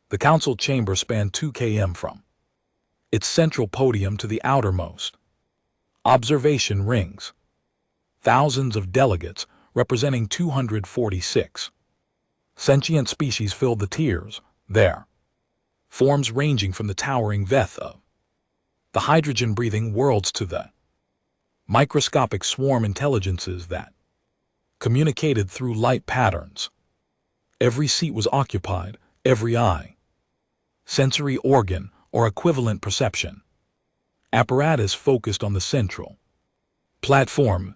The council chamber spanned 2 km from its central podium to the outermost observation rings. Thousands of delegates representing 246 sentient species filled the tiers there, forms ranging from the towering veth of the hydrogen-breathing worlds to the microscopic swarm intelligences that communicated through light patterns. Every seat was occupied, every eye, sensory organ, or equivalent perception apparatus focused on the central platform.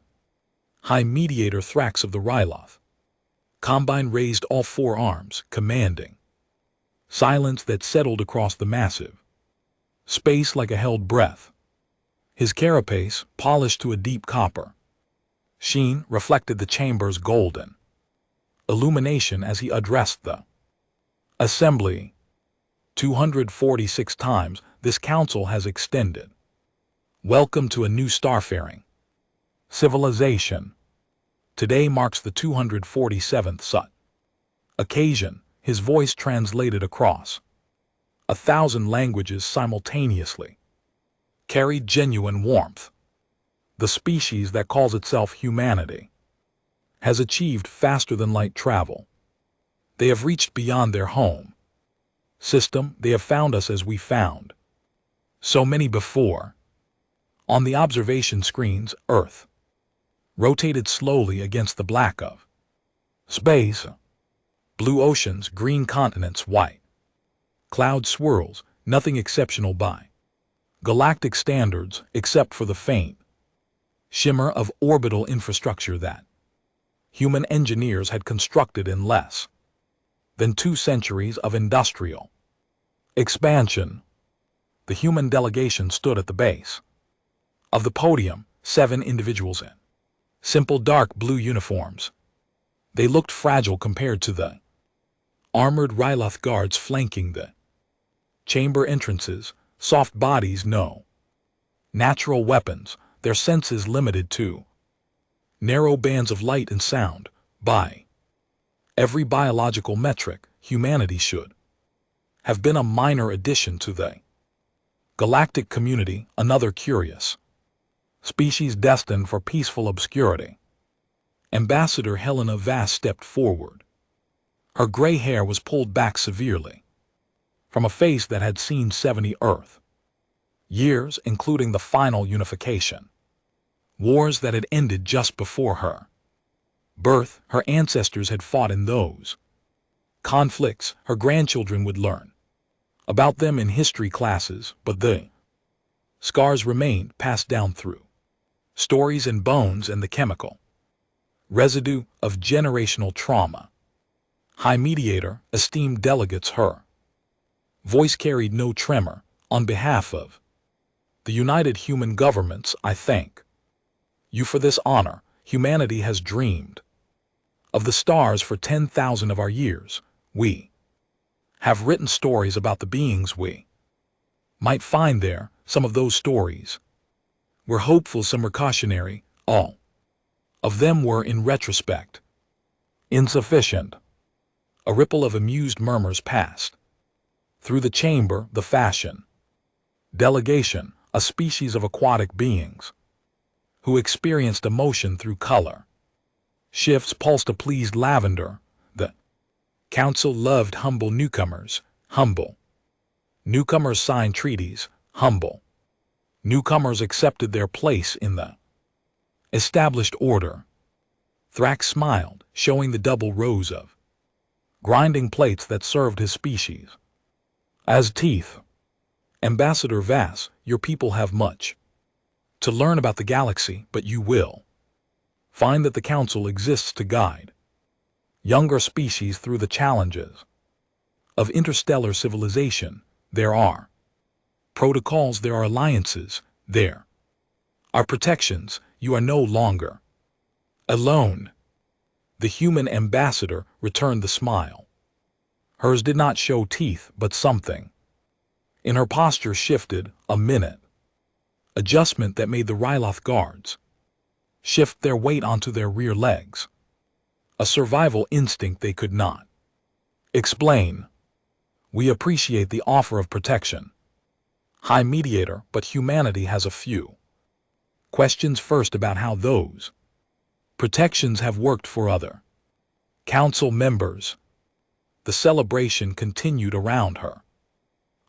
High mediator Thrax of the Ryloth Combine raised all 4 arms, commanding silence that settled across the massive space like a held breath. His carapace, polished to a deep copper sheen, reflected the chamber's golden illumination as he addressed the assembly. 246 times this council has extended. Welcome to a new starfaring civilization. Today marks the 247th such occasion. His voice translated across 1,000 languages simultaneously carried genuine warmth. The species that calls itself humanity has achieved faster than light travel. They have reached beyond their home system. They have found us as we found so many before. On the observation screens, Earth rotated slowly against the black of space. Blue oceans, green continents, white cloud swirls, nothing exceptional by galactic standards except for the faint shimmer of orbital infrastructure that human engineers had constructed in less than 2 centuries of industrial expansion. The human delegation stood at the base of the podium, 7 individuals in simple dark blue uniforms. They looked fragile compared to the armored Ryloth guards flanking the chamber entrances, soft bodies, no natural weapons, their senses limited to narrow bands of light and sound. By every biological metric, humanity should have been a minor addition to the galactic community, another curious species destined for peaceful obscurity. Ambassador Helena Vass stepped forward. Her gray hair was pulled back severely from a face that had seen 70 Earth years, including the final unification wars that had ended just before her birth. Her ancestors had fought in those conflicts. Her grandchildren would learn about them in history classes, but the scars remained, passed down through stories and bones and the chemical residue of generational trauma. High Mediator, esteemed delegates, her voice carried no tremor. On behalf of the United Human Governments, I thank you for this honor. Humanity has dreamed of the stars for 10,000 of our years. We have written stories about the beings we might find there. Some of those stories were hopeful, some were cautionary. All of them were, in retrospect, insufficient. A ripple of amused murmurs passed through the chamber. The fashion delegation, a species of aquatic beings who experienced emotion through color shifts, pulsed a pleased lavender. The council loved humble newcomers. Humble newcomers signed treaties. Humble newcomers accepted their place in the established order. Thrax smiled, showing the double rows of grinding plates that served his species as teeth. Ambassador Vass, your people have much to learn about the galaxy, but you will find that the council exists to guide younger species through the challenges of interstellar civilization. There are protocols, there are alliances, there are protections. You are no longer alone. The human ambassador returned the smile. Hers did not show teeth, but something in her posture shifted. A minute adjustment that made the Ryloth guards shift their weight onto their rear legs. A survival instinct they could not explain. We appreciate the offer of protection. High Mediator, but humanity has a few questions first about how those protections have worked for other council members. The celebration continued around her,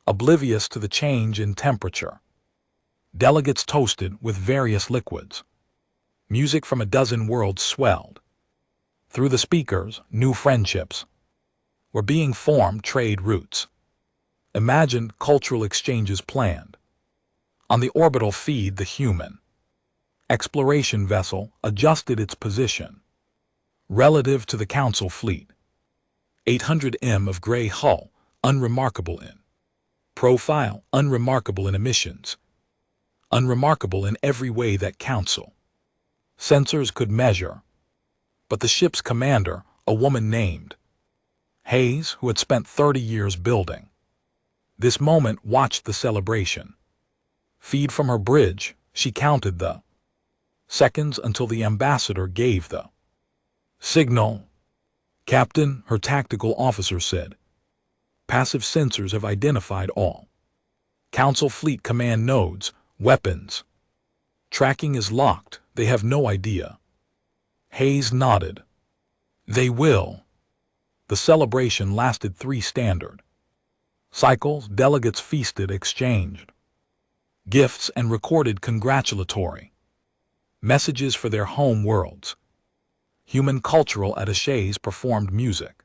oblivious to the change in temperature. Delegates toasted with various liquids. Music from a dozen worlds swelled. Through the speakers, new friendships were being formed, trade routes. Imagined cultural exchanges planned. On the orbital feed, the human exploration vessel adjusted its position relative to the Council fleet. 800 m of gray hull, unremarkable in profile, unremarkable in emissions, unremarkable in every way that Council sensors could measure. But the ship's commander, a woman named Hayes, who had spent 30 years building this moment, watched the celebration feed from her bridge. She counted the seconds until the ambassador gave the signal. "Captain," her tactical officer said, "passive sensors have identified all Council fleet command nodes, weapons. Tracking is locked. They have no idea." Hayes nodded. "They will." The celebration lasted 3 standard cycles. Delegates feasted, exchanged gifts, and recorded congratulatory messages for their home worlds. Human cultural attaches performed music,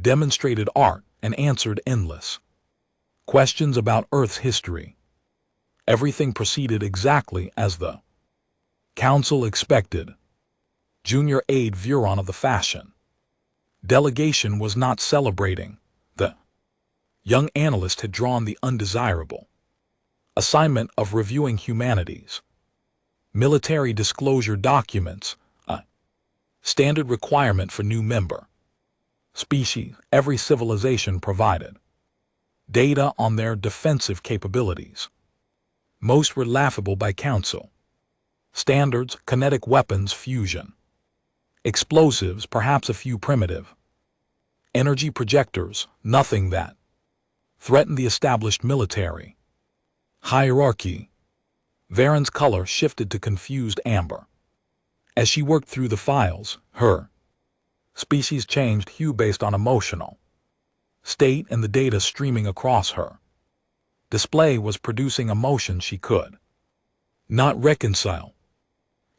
demonstrated art, and answered endless questions about Earth's history. Everything proceeded exactly as the Council expected. Junior aide Vuron of the fashion delegation was not celebrating. The young analyst had drawn the undesirable assignment of reviewing humanity's military disclosure documents, a standard requirement for new member species. Every civilization provided data on their defensive capabilities. Most were laughable by Council standards: kinetic weapons, fusion explosives, perhaps a few primitive energy projectors, nothing that threatened the established military hierarchy. Varen's color shifted to confused amber. As she worked through the files, her species changed hue based on emotional state and the data streaming across her display was producing emotion she could not reconcile.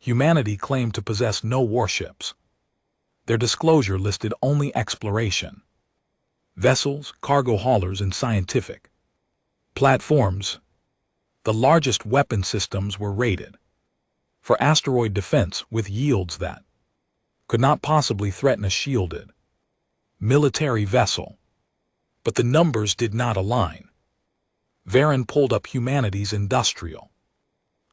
Humanity claimed to possess no warships. Their disclosure listed only exploration vessels, cargo haulers, and scientific platforms. The largest weapon systems were rated for asteroid defense with yields that could not possibly threaten a shielded military vessel. But the numbers did not align. Varen pulled up humanity's industrial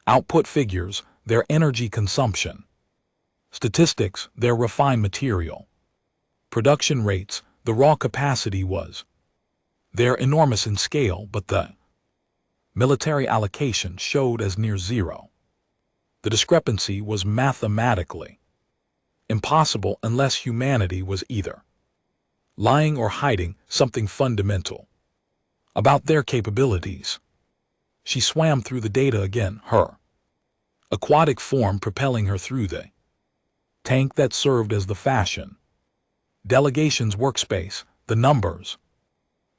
output figures, their energy consumption statistics, their refined material production rates. The raw capacity was there, enormous in scale, but the military allocation showed as near zero. The discrepancy was mathematically impossible unless humanity was either lying or hiding something fundamental about their capabilities. She swam through the data again, her aquatic form propelling her through the tank that served as the fashion delegation's workspace. The numbers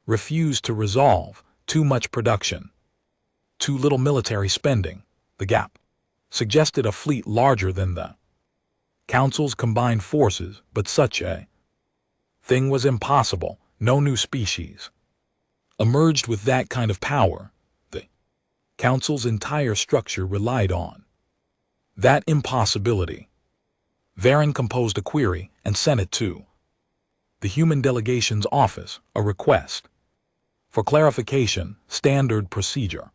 refused to resolve. Too much production, too little military spending. The gap suggested a fleet larger than the Council's combined forces, but such a thing was impossible. No new species emerged with that kind of power. The Council's entire structure relied on that impossibility. Varen composed a query and sent it to the human delegation's office, a request for clarification, standard procedure.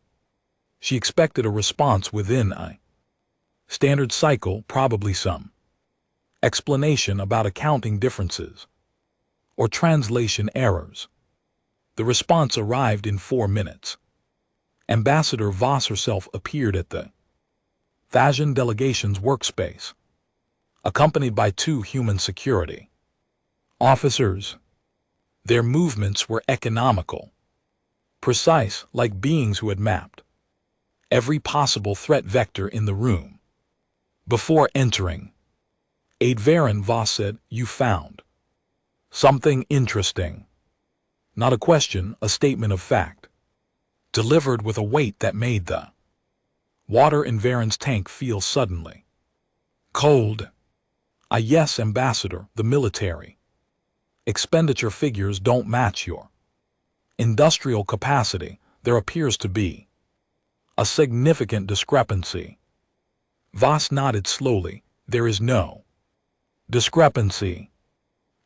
She expected a response within a standard cycle, probably some explanation about accounting differences or translation errors. The response arrived in 4 minutes. Ambassador Voss herself appeared at the Thajan delegation's workspace, accompanied by 2 human security officers. Their movements were economical, precise, like beings who had mapped every possible threat vector in the room. Before entering, Adverin Voss said, "You found something interesting." Not a question, a statement of fact, delivered with a weight that made the water in Varen's tank feel suddenly cold. Yes, Ambassador, the military expenditure figures don't match your industrial capacity. There appears to be a significant discrepancy. Voss nodded slowly. There is no discrepancy.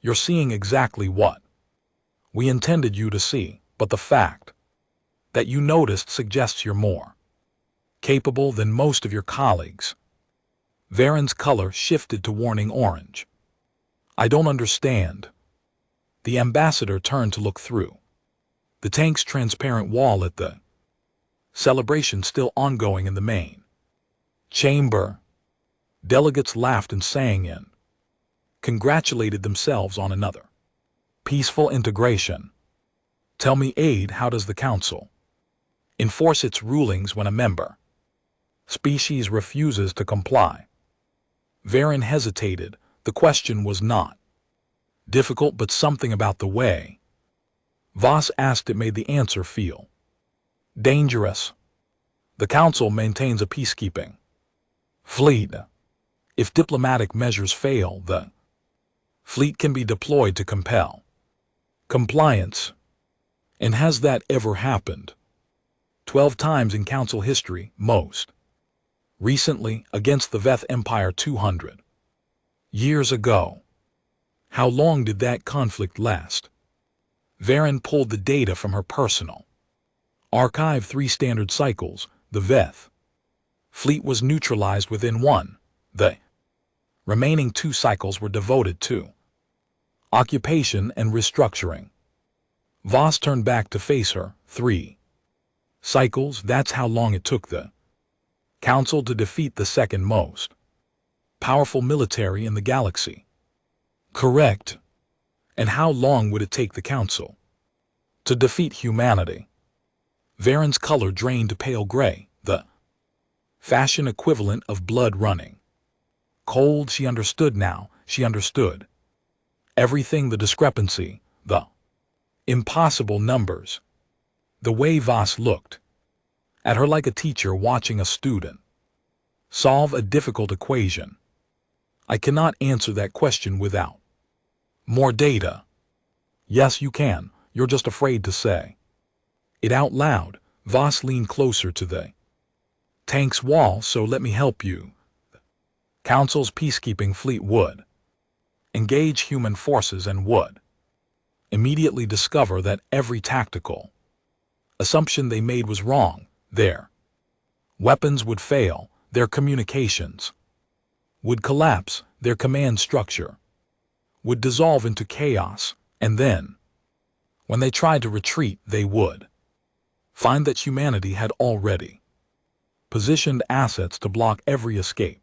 You're seeing exactly what we intended you to see, but the fact that you noticed suggests you're more capable than most of your colleagues. Varen's color shifted to warning orange. I don't understand. The ambassador turned to look through the tank's transparent wall at the celebration still ongoing in the main chamber. Delegates laughed and sang in, congratulated themselves on another peaceful integration. Tell me, Aide, how does the Council enforce its rulings when a member species refuses to comply? Varen hesitated. The question was not difficult, but something about the way Voss asked it made the answer feel dangerous. The Council maintains a peacekeeping fleet. If diplomatic measures fail, the fleet can be deployed to compel compliance. And has that ever happened? 12 times in Council history, most recently against the Veth Empire 200 years ago. How long did that conflict last? Varen pulled the data from her personal archive. 3 standard cycles. The Veth fleet was neutralized within 1. The remaining 2 cycles were devoted to occupation and restructuring. Voss turned back to face her. 3 cycles, that's how long it took the Council to defeat the second most powerful military in the galaxy. Correct. And how long would it take the Council to defeat humanity? Varen's color drained to pale gray, the fashion equivalent of blood running cold. She understood now. She understood everything, the discrepancy, the impossible numbers, the way Voss looked at her like a teacher watching a student solve a difficult equation. I cannot answer that question without more data. Yes, you can. You're just afraid to say it out loud. Voss leaned closer to the tank's wall. So let me help you. Council's peacekeeping fleet would engage human forces and would immediately discover that every tactical assumption they made was wrong. Their weapons would fail, their communications would collapse, their command structure would dissolve into chaos, and then, when they tried to retreat, they would find that humanity had already positioned assets to block every escape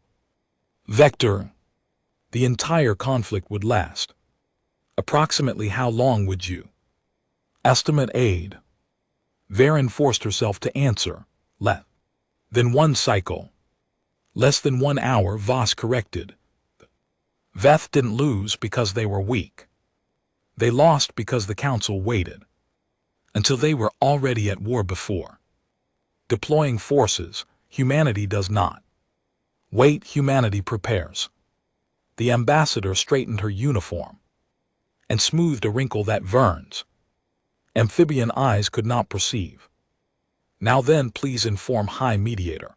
vector. The entire conflict would last. Approximately how long would you estimate, Aide? Varen forced herself to answer. Less than 1 cycle. Less than 1 hour, Voss corrected. Veth didn't lose because they were weak. They lost because the Council waited until they were already at war before deploying forces. Humanity does not wait, humanity prepares. The ambassador straightened her uniform and smoothed a wrinkle that Vern's amphibian eyes could not perceive. Now then, please inform High Mediator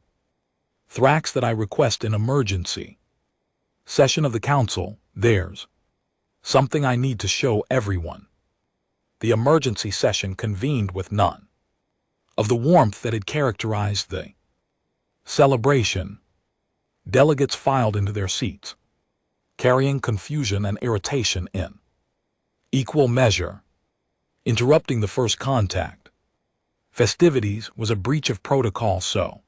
Thrax that I request an emergency session of the Council. There's something I need to show everyone. The emergency session convened with none of the warmth that had characterized the celebration. Delegates filed into their seats, carrying confusion and irritation in equal measure. Interrupting the first contact festivities was a breach of protocol so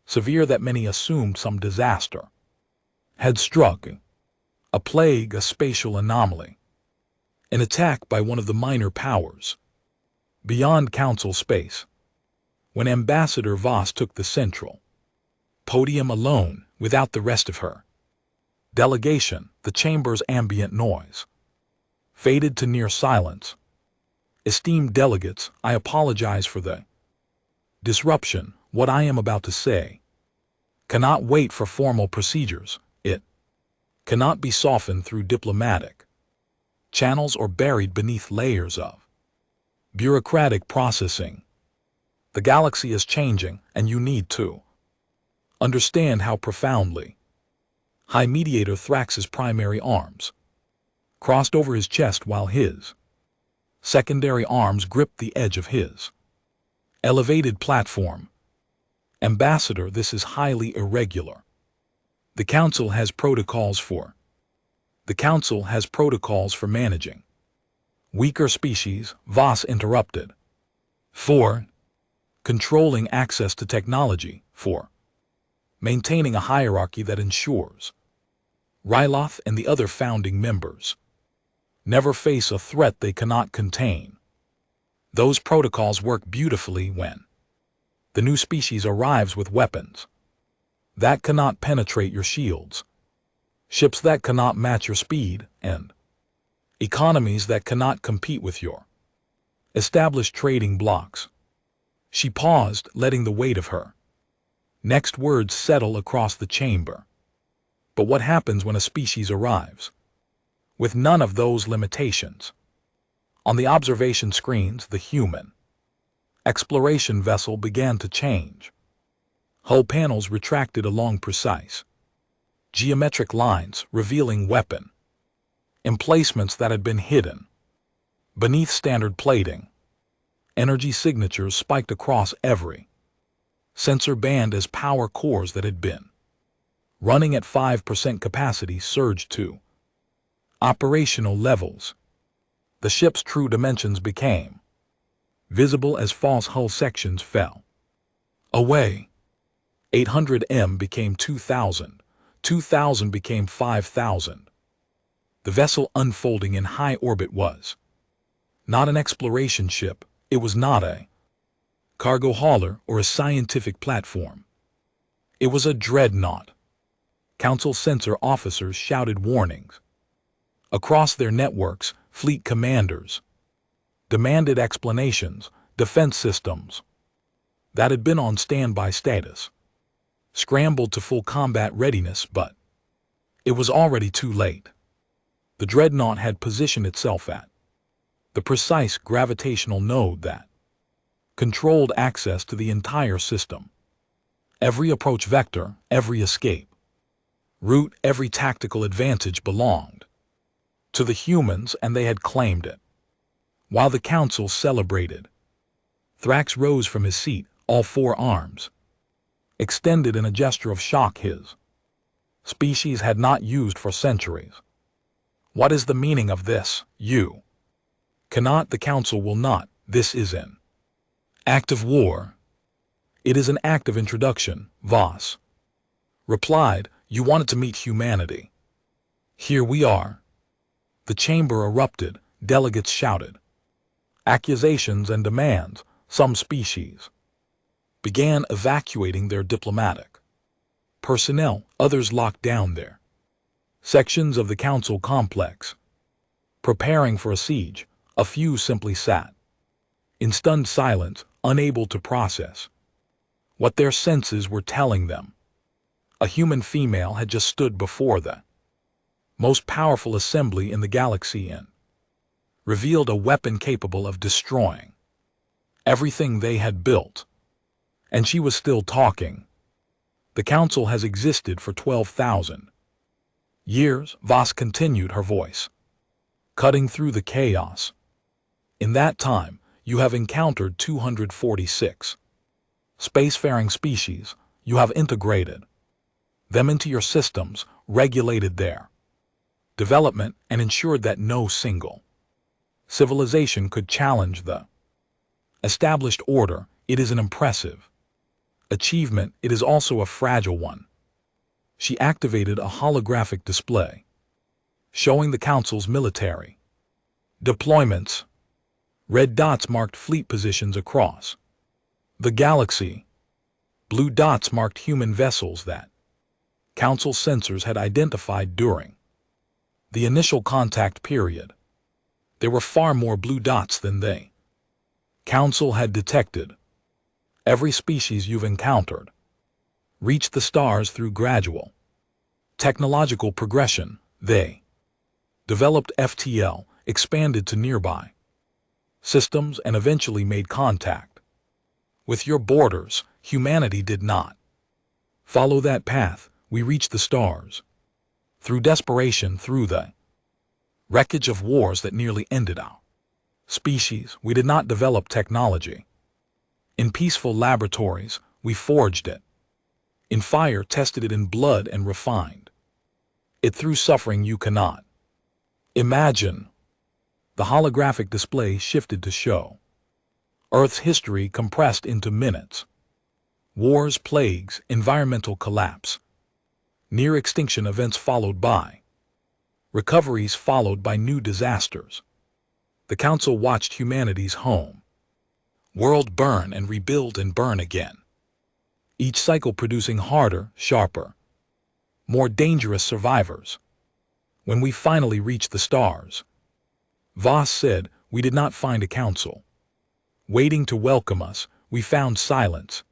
severe that many assumed some disaster had struck, a plague, a spatial anomaly. An attack by one of the minor powers. Beyond Council space. When Ambassador Voss took the central podium alone, without the rest of her delegation, the chamber's ambient noise faded to near silence. Esteemed delegates, I apologize for the disruption. What I am about to say cannot wait for formal procedures. It cannot be softened through diplomatic channels or buried beneath layers of bureaucratic processing. The galaxy is changing, and you need to understand how profoundly. High Mediator Thrax's primary arms crossed over his chest while his secondary arms gripped the edge of his elevated platform. Ambassador, this is highly irregular. The Council has protocols for managing weaker species, Voss interrupted. 4. Controlling access to technology. 4. Maintaining a hierarchy that ensures Ryloth and the other founding members never face a threat they cannot contain. Those protocols work beautifully when the new species arrives with weapons that cannot penetrate your shields, ships that cannot match your speed, and economies that cannot compete with your established trading blocks. She paused, letting the weight of her next words settle across the chamber. But what happens when a species arrives with none of those limitations? On the observation screens, the human exploration vessel began to change. Hull panels retracted along precise geometric lines, revealing weapon emplacements that had been hidden beneath standard plating. Energy signatures spiked across every sensor band as power cores that had been running at 5% capacity surged to operational levels. The ship's true dimensions became visible as false hull sections fell away. 800 M became 2,000. 2,000 became 5,000. The vessel unfolding in high orbit was not an exploration ship. It was not a cargo hauler or a scientific platform. It was a dreadnought. Council sensor officers shouted warnings across their networks. Fleet commanders demanded explanations. Defense systems that had been on standby status scrambled to full combat readiness, but it was already too late. The dreadnought had positioned itself at the precise gravitational node that controlled access to the entire system. Every approach vector, every escape route, every tactical advantage belonged to the humans, and they had claimed it. While the Council celebrated, Thrax rose from his seat, all four arms extended in a gesture of shock his species had not used for centuries. What is the meaning of this? You cannot, the Council will not. This is an act of war. It is an act of introduction, Voss replied. You wanted to meet humanity. Here we are. The chamber erupted. Delegates shouted accusations and demands. Some species began evacuating their diplomatic personnel. Others locked down their sections of the Council complex, preparing for a siege. A few simply sat in stunned silence, unable to process what their senses were telling them. A human female had just stood before the most powerful assembly in the galaxy and revealed a weapon capable of destroying everything they had built. And she was still talking. The Council has existed for 12,000 years, Voss continued, her voice cutting through the chaos. In that time, you have encountered 246 spacefaring species. You have integrated them into your systems, regulated their development, and ensured that no single civilization could challenge the established order. It is an impressive achievement. It is also a fragile one. She activated a holographic display, showing the Council's military Deployments. Red dots marked fleet positions across the galaxy. Blue dots marked human vessels that Council sensors had identified during the initial contact period. There were far more blue dots than they Council had detected. Every species you've encountered reached the stars through gradual technological progression. They developed FTL, expanded to nearby systems, and eventually made contact with your borders. Humanity did not follow that path. We reached the stars through desperation, through the wreckage of wars that nearly ended our species. We did not develop technology in peaceful laboratories. We forged it in fire, tested it in blood, and refined it through suffering you cannot imagine. The holographic display shifted to show Earth's history compressed into minutes. Wars, plagues, environmental collapse, near extinction events followed by recoveries, followed by new disasters. The Council watched humanity's home world burn and rebuild and burn again, each cycle producing harder, sharper, more dangerous survivors. When we finally reached the stars, Voss said, we did not find a council waiting to welcome us. We found silence,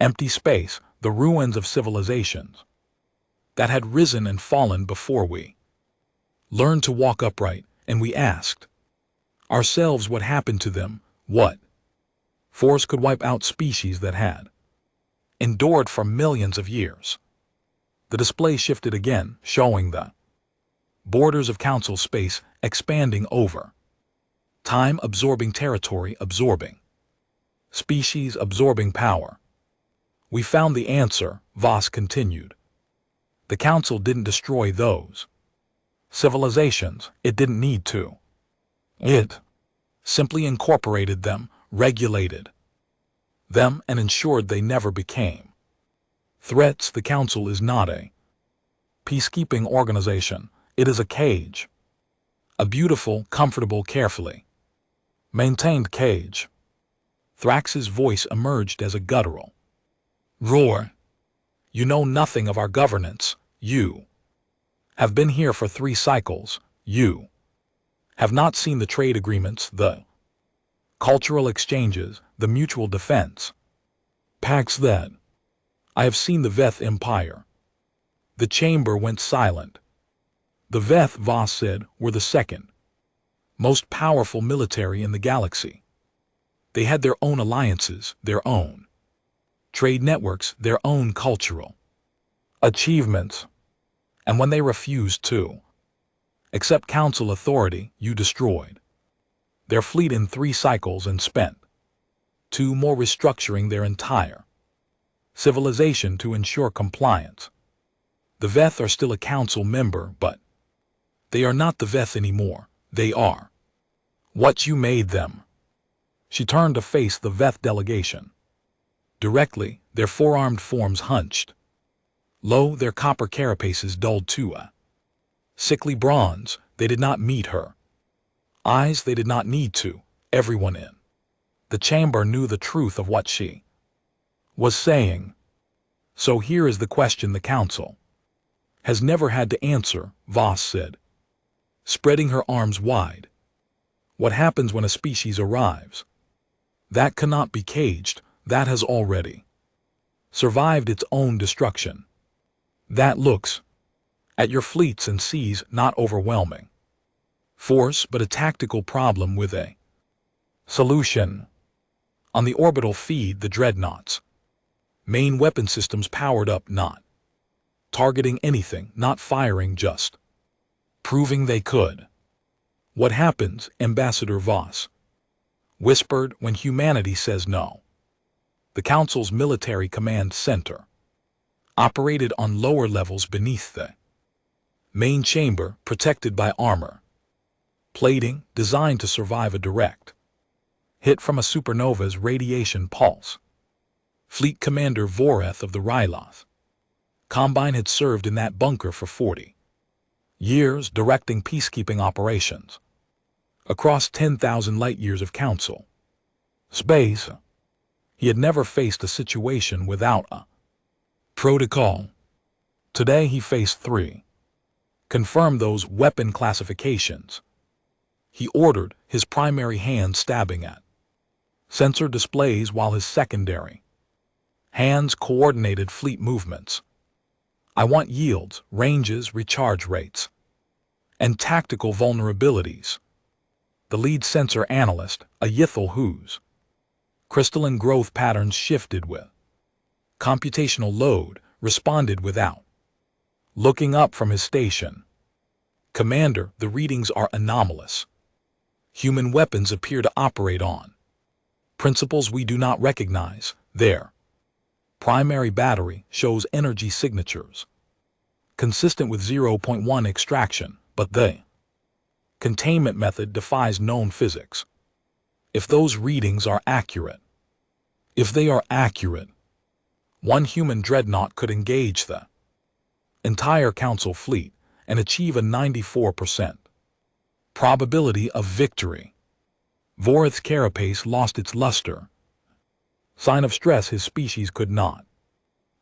empty space, the ruins of civilizations that had risen and fallen before we learned to walk upright, and we asked ourselves what happened to them. What force could wipe out species that had endured for millions of years? The display shifted again, showing the borders of Council space expanding over time, absorbing territory, absorbing species, absorbing power. We found the answer, Voss continued. The Council didn't destroy those civilizations. It didn't need to. It simply incorporated them, regulated them, and ensured they never became threats. The Council is not a peacekeeping organization. It is a cage. A beautiful, comfortable, carefully maintained cage. Thrax's voice emerged as a guttural roar. You know nothing of our governance. You have been here for 3 cycles. You have not seen the trade agreements, the cultural exchanges, the mutual defense pacts that I have seen. The Veth Empire. The chamber went silent. The Veth, Voss said, were the second most powerful military in the galaxy. They had their own alliances, their own trade networks, their own cultural achievements. And when they refused to accept Council authority, you destroyed their fleet in 3 cycles and spent 2 more restructuring their entire civilization to ensure compliance. The Veth are still a Council member, but they are not the Veth anymore. They are what you made them. She turned to face the Veth delegation. Directly, their 4-armed forms hunched low, their copper carapaces dulled to a sickly bronze. They did not meet her eyes. They did not need to. Everyone in the chamber knew the truth of what she was saying. So here is the question the Council has never had to answer, Voss said, spreading her arms wide. What happens when a species arrives that cannot be caged, that has already survived its own destruction, that looks at your fleets and sees not overwhelming force but a tactical problem with a solution? On the orbital feed, the Dreadnoughts' main weapon systems powered up, not targeting anything, not firing, just proving they could. What happens, Ambassador Voss whispered, when humanity says no? The Council's military command center operated on lower levels beneath the main chamber, protected by armor plating designed to survive a direct hit from a supernova's radiation pulse. Fleet Commander Voreth of the Ryloth Combine had served in that bunker for 40 years, directing peacekeeping operations across 10,000 light-years of Council space. He had never faced a situation without a protocol. Today he faced three. Confirm those weapon classifications. He ordered, his primary hand stabbing at sensor displays while his secondary hands coordinated fleet movements. I want yields, ranges, recharge rates, and tactical vulnerabilities. The lead sensor analyst, a Yithel whose crystalline growth patterns shifted with computational load, responded without looking up from his station. Commander, the readings are anomalous. Human weapons appear to operate on principles we do not recognize. Their primary battery shows energy signatures consistent with 0.1 extraction, but the containment method defies known physics. If those readings are accurate, one human dreadnought could engage the entire Council fleet and achieve a 94% probability of victory. Vorith's carapace lost its luster. Sign of stress his species could not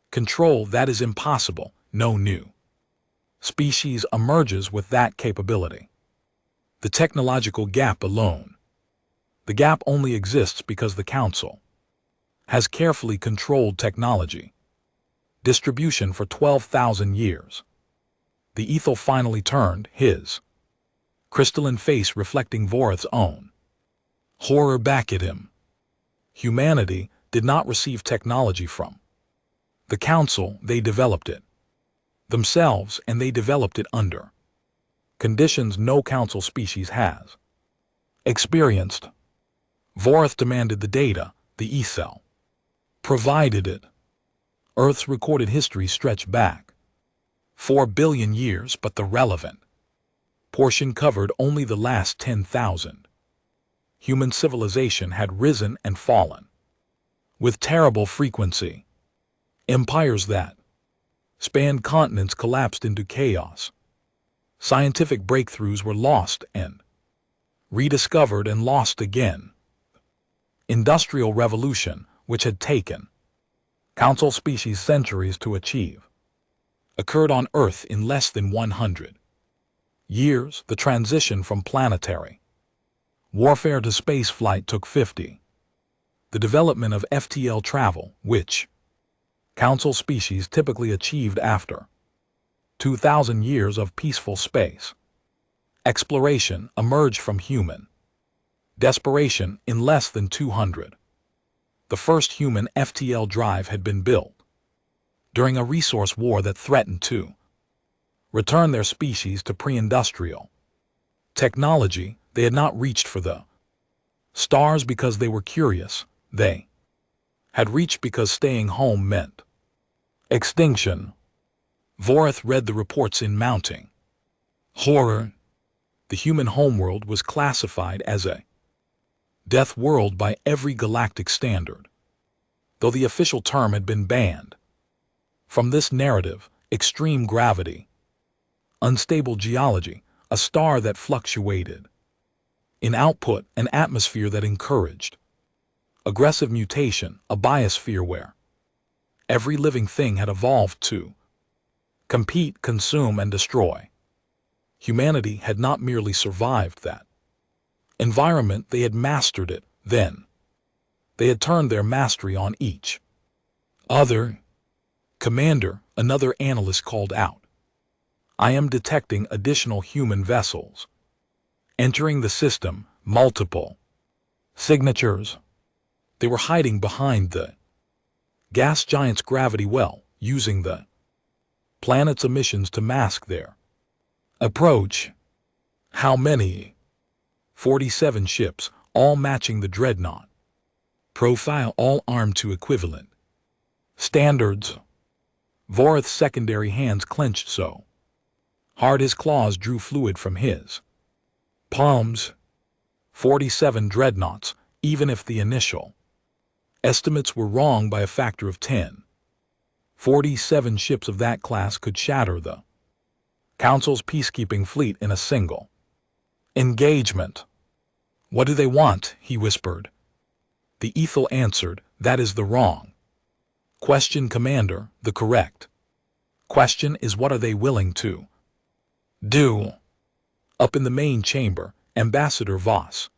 control. That is impossible. No new species emerges with that capability. The technological gap alone. The gap only exists because the Council has carefully controlled technology distribution for 12,000 years. The Ethel finally turned, his crystalline face reflecting Vorith's own horror back at him. Humanity did not receive technology from the Council. They developed it themselves, and they developed it under conditions no Council species has experienced. Vorith demanded the data, the E-cell provided it. Earth's recorded history stretched back 4 billion years, but the relevant portion covered only the last 10,000. Human civilization had risen and fallen with terrible frequency. Empires that spanned continents collapsed into chaos. Scientific breakthroughs were lost and rediscovered and lost again. Industrial revolution, which had taken Council species centuries to achieve, occurred on Earth in less than 100 years. The transition from planetary warfare to space flight took 50. The development of FTL travel, which Council species typically achieved after 2,000 years of peaceful space exploration, emerged from human desperation in less than 200. The first human FTL drive had been built during a resource war that threatened to return their species to pre-industrial technology. They had not reached for the stars because they were curious. They had reached because staying home meant extinction. Vorith read the reports in mounting horror. The human homeworld was classified as a death world by every galactic standard, though the official term had been banned. From this narrative, extreme gravity, unstable geology, a star that fluctuated in output, an atmosphere that encouraged aggressive mutation, a biosphere where every living thing had evolved to compete, consume, and destroy. Humanity had not merely survived that environment, they had mastered it. Then they had turned their mastery on each other. Commander, another analyst called out, I am detecting additional human vessels entering the system, multiple signatures. They were hiding behind the gas giant's gravity well, using the planet's emissions to mask their approach. How many? 47 ships, all matching the Dreadnought profile, all armed to equivalent standards. Vorith's secondary hands clenched so hard his claws drew fluid from his palms. 47 dreadnoughts, even if the initial estimates were wrong by a factor of 10. 47 ships of that class could shatter the Council's peacekeeping fleet in a single engagement. What do they want? He whispered. The Ethel answered, that is the wrong question, Commander. The correct question is, what are they willing to do? Up in the main chamber, Ambassador Voss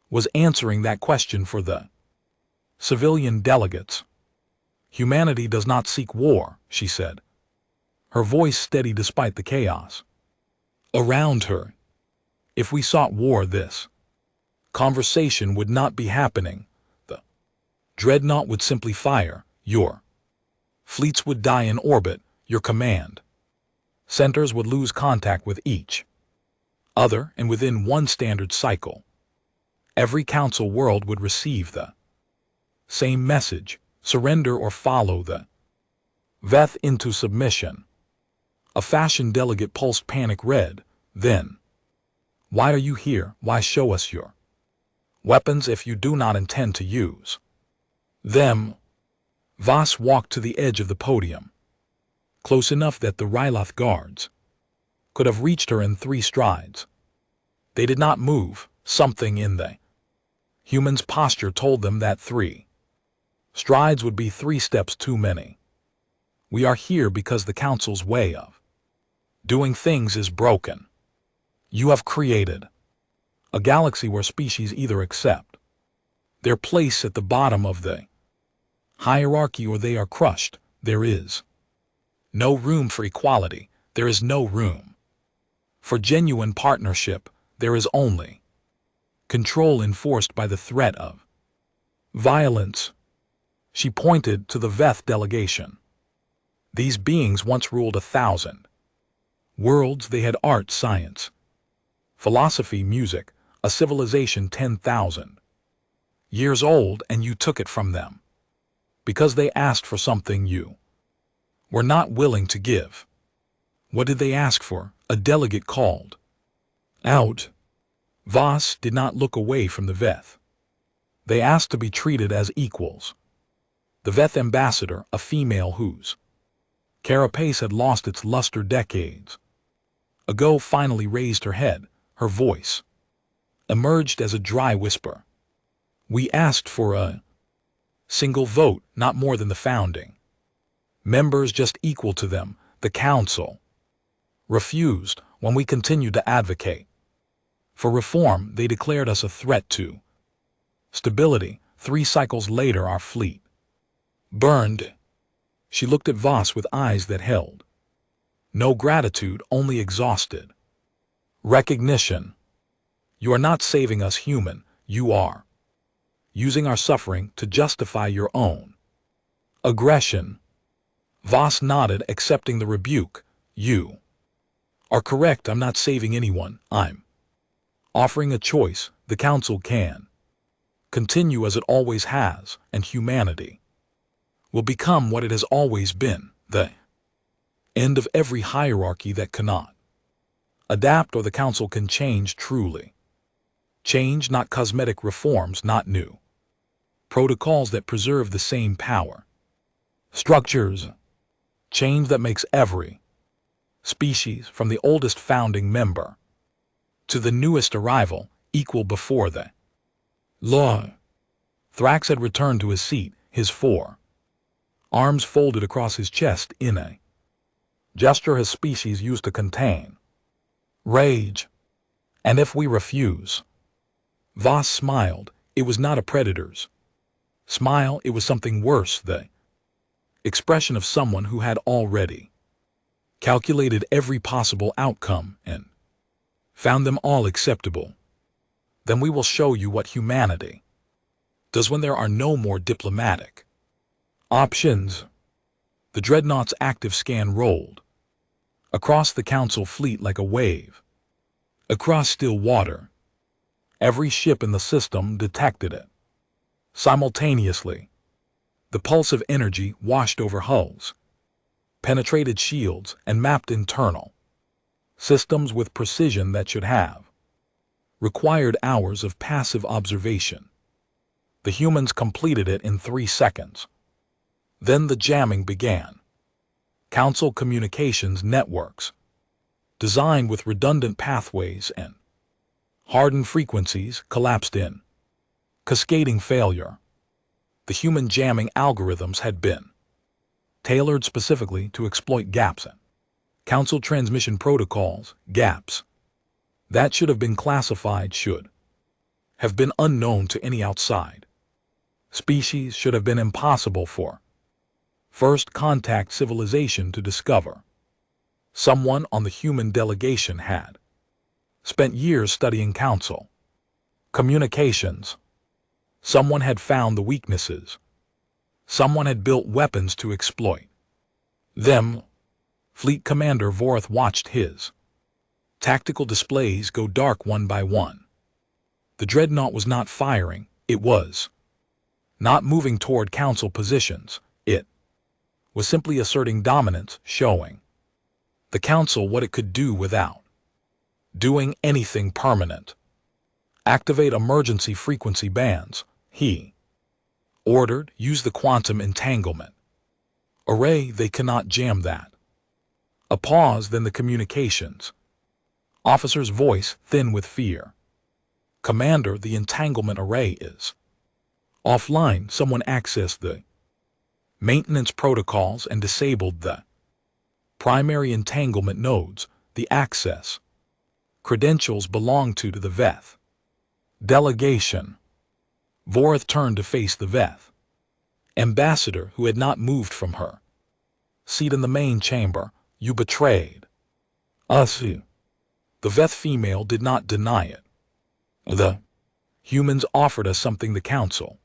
was answering that question for the civilian delegates. Humanity does not seek war, she said, her voice steady despite the chaos around her. If we sought war, this conversation would not be happening. The Dreadnought would simply fire, your fleets would die in orbit, your command centers would lose contact with each other, and within one standard cycle, every council world would receive the same message: surrender or follow the Veth into submission. A fashion delegate pulsed panic red. Then, why are you here? Why show us your weapons if you do not intend to use them? Voss walked to the edge of the podium, close enough that the Ryloth guards could have reached her in 3 strides. They did not move. Something in the human's posture told them that 3 strides would be 3 steps too many. We are here because the Council's way of doing things is broken. You have created a galaxy where species either accept their place at the bottom of the hierarchy or they are crushed. There is no room for equality. There is no room for genuine partnership. There is only control enforced by the threat of violence. She pointed to the Veth delegation. These beings once ruled 1,000 worlds. They had art, science, philosophy, music, a civilization 10,000 years old, and you took it from them because they asked for something you were not willing to give. What did they ask for? A delegate called out. Voss did not look away from the Veth. They asked to be treated as equals. The Veth ambassador, a female whose carapace had lost its luster decades ago, finally raised her head. Her voice emerged as a dry whisper. We asked for a single vote, not more than the founding members, just equal to them. The Council refused. When we continued to advocate for reform, they declared us a threat to stability. 3 cycles later, our fleet burned. She looked at Voss with eyes that held no gratitude, only exhausted recognition. You are not saving us, human. You are using our suffering to justify your own aggression. Voss nodded, accepting the rebuke. You are correct. I'm not saving anyone. I'm offering a choice. The Council can continue as it always has, and humanity will become what it has always been, the end of every hierarchy that cannot adapt, or the Council can change truly. Change, not cosmetic reforms, not new protocols that preserve the same power structures. Change that makes every species, from the oldest founding member to the newest arrival, equal before the law. Thrax had returned to his seat, his 4 arms folded across his chest in a gesture his species used to contain rage. And if we refuse? Voss smiled. It was not a predator's smile, it was something worse, the expression of someone who had already calculated every possible outcome and found them all acceptable. Then we will show you what humanity does when there are no more diplomatic options. The Dreadnought's active scan rolled across the Council fleet like a wave across still water. Every ship in the system detected it simultaneously. The pulse of energy washed over hulls, penetrated shields, and mapped internal systems with precision that should have required hours of passive observation. The humans completed it in 3 seconds. Then the jamming began. Council communications networks, designed with redundant pathways and Hardened frequencies collapsed in cascading failure. The human jamming algorithms had been tailored specifically to exploit gaps in Council transmission protocols, gaps that should have been classified should have been unknown to any outside species, should have been impossible for first contact civilization to discover. Someone on the human delegation had spent years studying Council communications. Someone had found the weaknesses. Someone had built weapons to exploit them. Fleet Commander Vorth watched his tactical displays go dark one by one. The Dreadnought was not firing, it was not moving toward Council positions, it was simply asserting dominance, showing the Council what it could do without doing anything permanent. Activate emergency frequency bands, he ordered. Use the quantum entanglement array, they cannot jam that. A pause, then the communications officer's voice, thin with fear. Commander, the entanglement array is offline. Someone accessed the maintenance protocols and disabled the primary entanglement nodes. The access credentials belong to the VETH delegation. Vorth turned to face the VETH ambassador, who had not moved from her seat in the main chamber. You betrayed us. The VETH female did not deny it. The humans offered us something the Council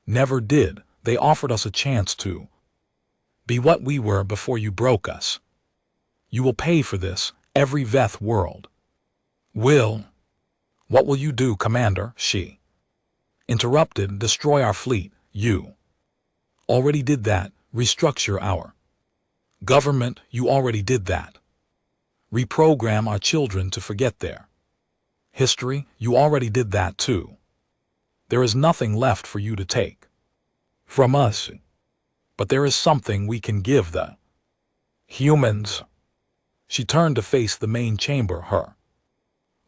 never did. They offered us a chance to be what we were before you broke us. You will pay for this. Every VETH world will. What will you do, Commander? She interrupted. Destroy our fleet. You already did that. Restructure our government. You already did that. Reprogram our children to forget their history. You already did that too. There is nothing left for you to take from us. But there is something we can give the humans. She turned to face the main chamber, her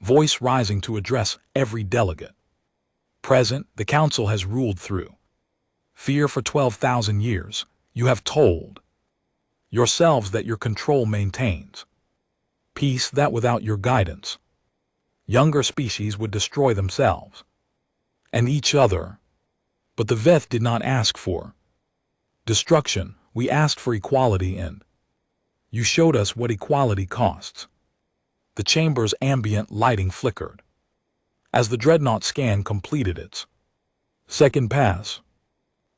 voice rising to address every delegate present. The Council has ruled through fear for 12,000 years. You have told yourselves that your control maintains peace, that without your guidance, younger species would destroy themselves and each other. But the VETH did not ask for destruction. We asked for equality, and you showed us what equality costs. The chamber's ambient lighting flickered as the Dreadnought scan completed its second pass.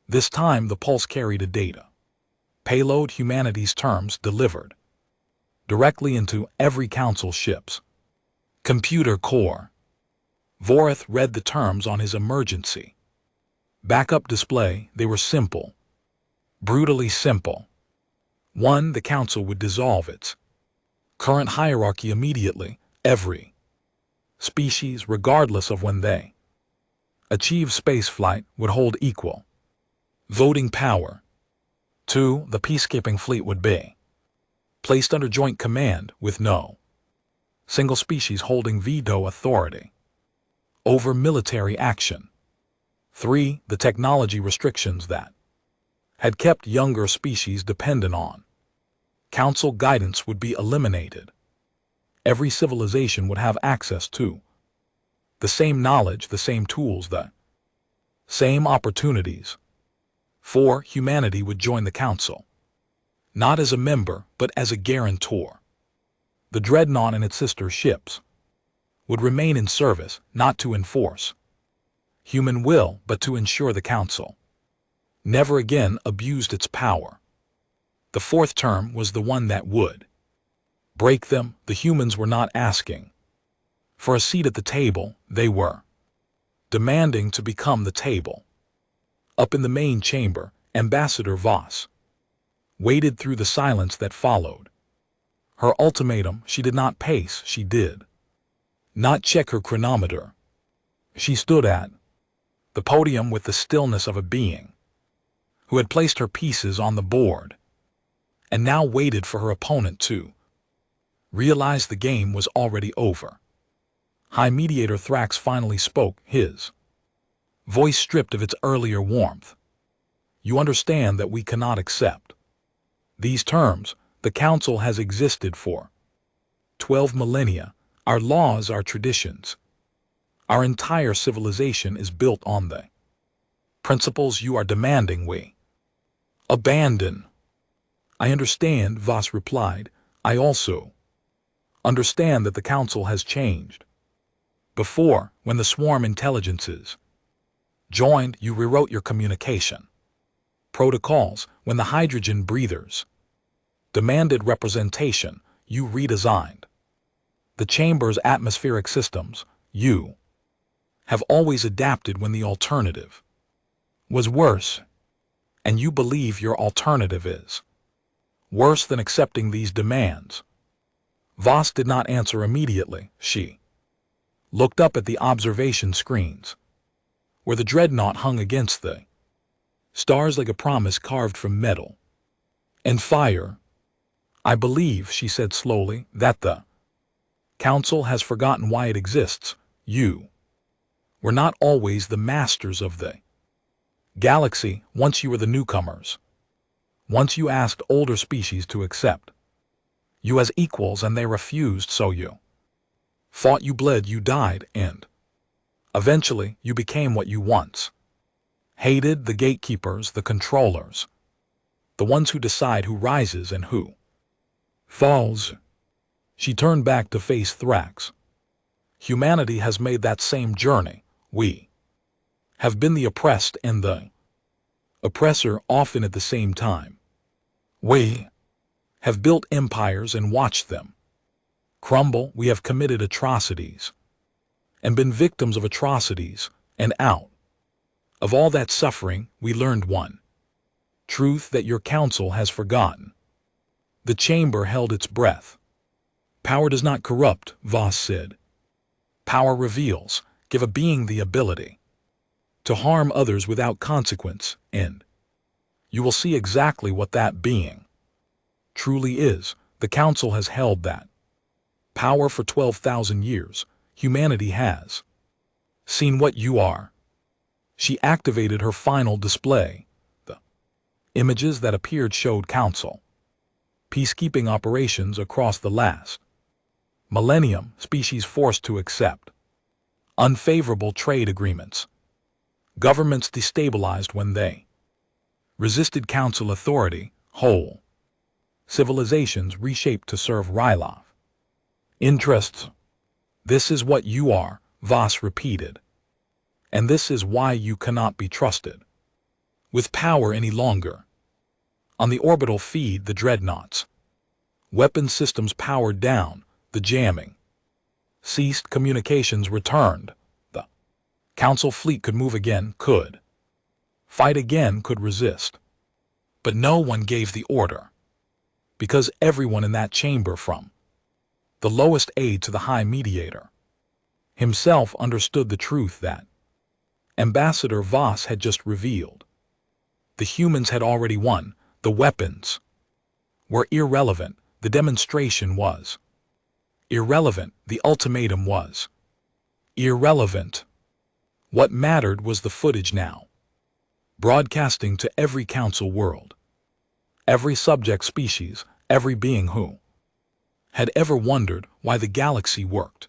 This time the pulse carried a data payload, humanity's terms delivered directly into every Council ship's computer core. Vorth read the terms on his emergency backup display. They were simple, brutally simple. 1. The Council would dissolve its current hierarchy immediately. Every species, regardless of when they achieve spaceflight, would hold equal voting power. 2. The peacekeeping fleet would be placed under joint command with no single species holding veto authority over military action. 3. The technology restrictions that had kept younger species dependent on Council guidance would be eliminated. Every civilization would have access to the same knowledge, the same tools, the same opportunities. 4. Humanity would join the Council, not as a member, but as a guarantor. The Dreadnought and its sister ships would remain in service, not to enforce human will, but to ensure the Council never again abused its power. The fourth term was the one that would break them. The humans were not asking for a seat at the table, they were demanding to become the table. Up in the main chamber, Ambassador Voss waited through the silence that followed. Her ultimatum, she did not pace, she did not check her chronometer. She stood at the podium with the stillness of a being who had placed her pieces on the board and now waited for her opponent to realize the game was already over. High Mediator Thrax finally spoke, his voice stripped of its earlier warmth. You understand that we cannot accept these terms. The Council has existed for 12 millennia. Our laws, our traditions, our entire civilization is built on the principles you are demanding we abandon. I understand, Voss replied. I also understand that the Council has changed. Before, when the swarm intelligences joined, you rewrote your communication protocols. When the hydrogen breathers demanded representation, you redesigned the chamber's atmospheric systems. You have always adapted when the alternative was worse, and you believe your alternative is worse than accepting these demands. Voss did not answer immediately. She looked up at the observation screens, where the Dreadnought hung against the stars like a promise carved from metal and fire. I believe, she said slowly, that the Council has forgotten why it exists. You were not always the masters of the galaxy. Once you were the newcomers. Once you asked older species to accept you as equals and they refused, so you fought, you bled, you died, and eventually you became what you once hated: the gatekeepers, the controllers, the ones who decide who rises and who falls. She turned back to face Thrax. Humanity has made that same journey. We have been the oppressed and the oppressor, often at the same time. We have built empires and watched them crumble. We have committed atrocities and been victims of atrocities, and out of all that suffering, we learned one truth that your Council has forgotten. The chamber held its breath. Power does not corrupt, Voss said. Power reveals. Give a being the ability to harm others without consequence, and you will see exactly what that being truly is. The Council has held that power for 12,000 years. Humanity has seen what you are. She activated her final display. The images that appeared showed Council peacekeeping operations across the last millennium, species forced to accept unfavorable trade agreements, governments destabilized when they resisted Council authority, whole civilizations reshaped to serve Ryloth interests. This is what you are, Voss repeated. And this is why you cannot be trusted with power any longer. On the orbital feed, the Dreadnoughts weapon systems powered down. The jamming ceased. Communications returned. The Council fleet could move again, could fight again, could resist. But no one gave the order, because everyone in that chamber, from the lowest aide to the High Mediator himself, understood the truth that Ambassador Voss had just revealed. The humans had already won. The weapons were irrelevant. The demonstration was irrelevant. The ultimatum was irrelevant. What mattered was the footage now, broadcasting to every Council world, every subject species, every being who had ever wondered why the galaxy worked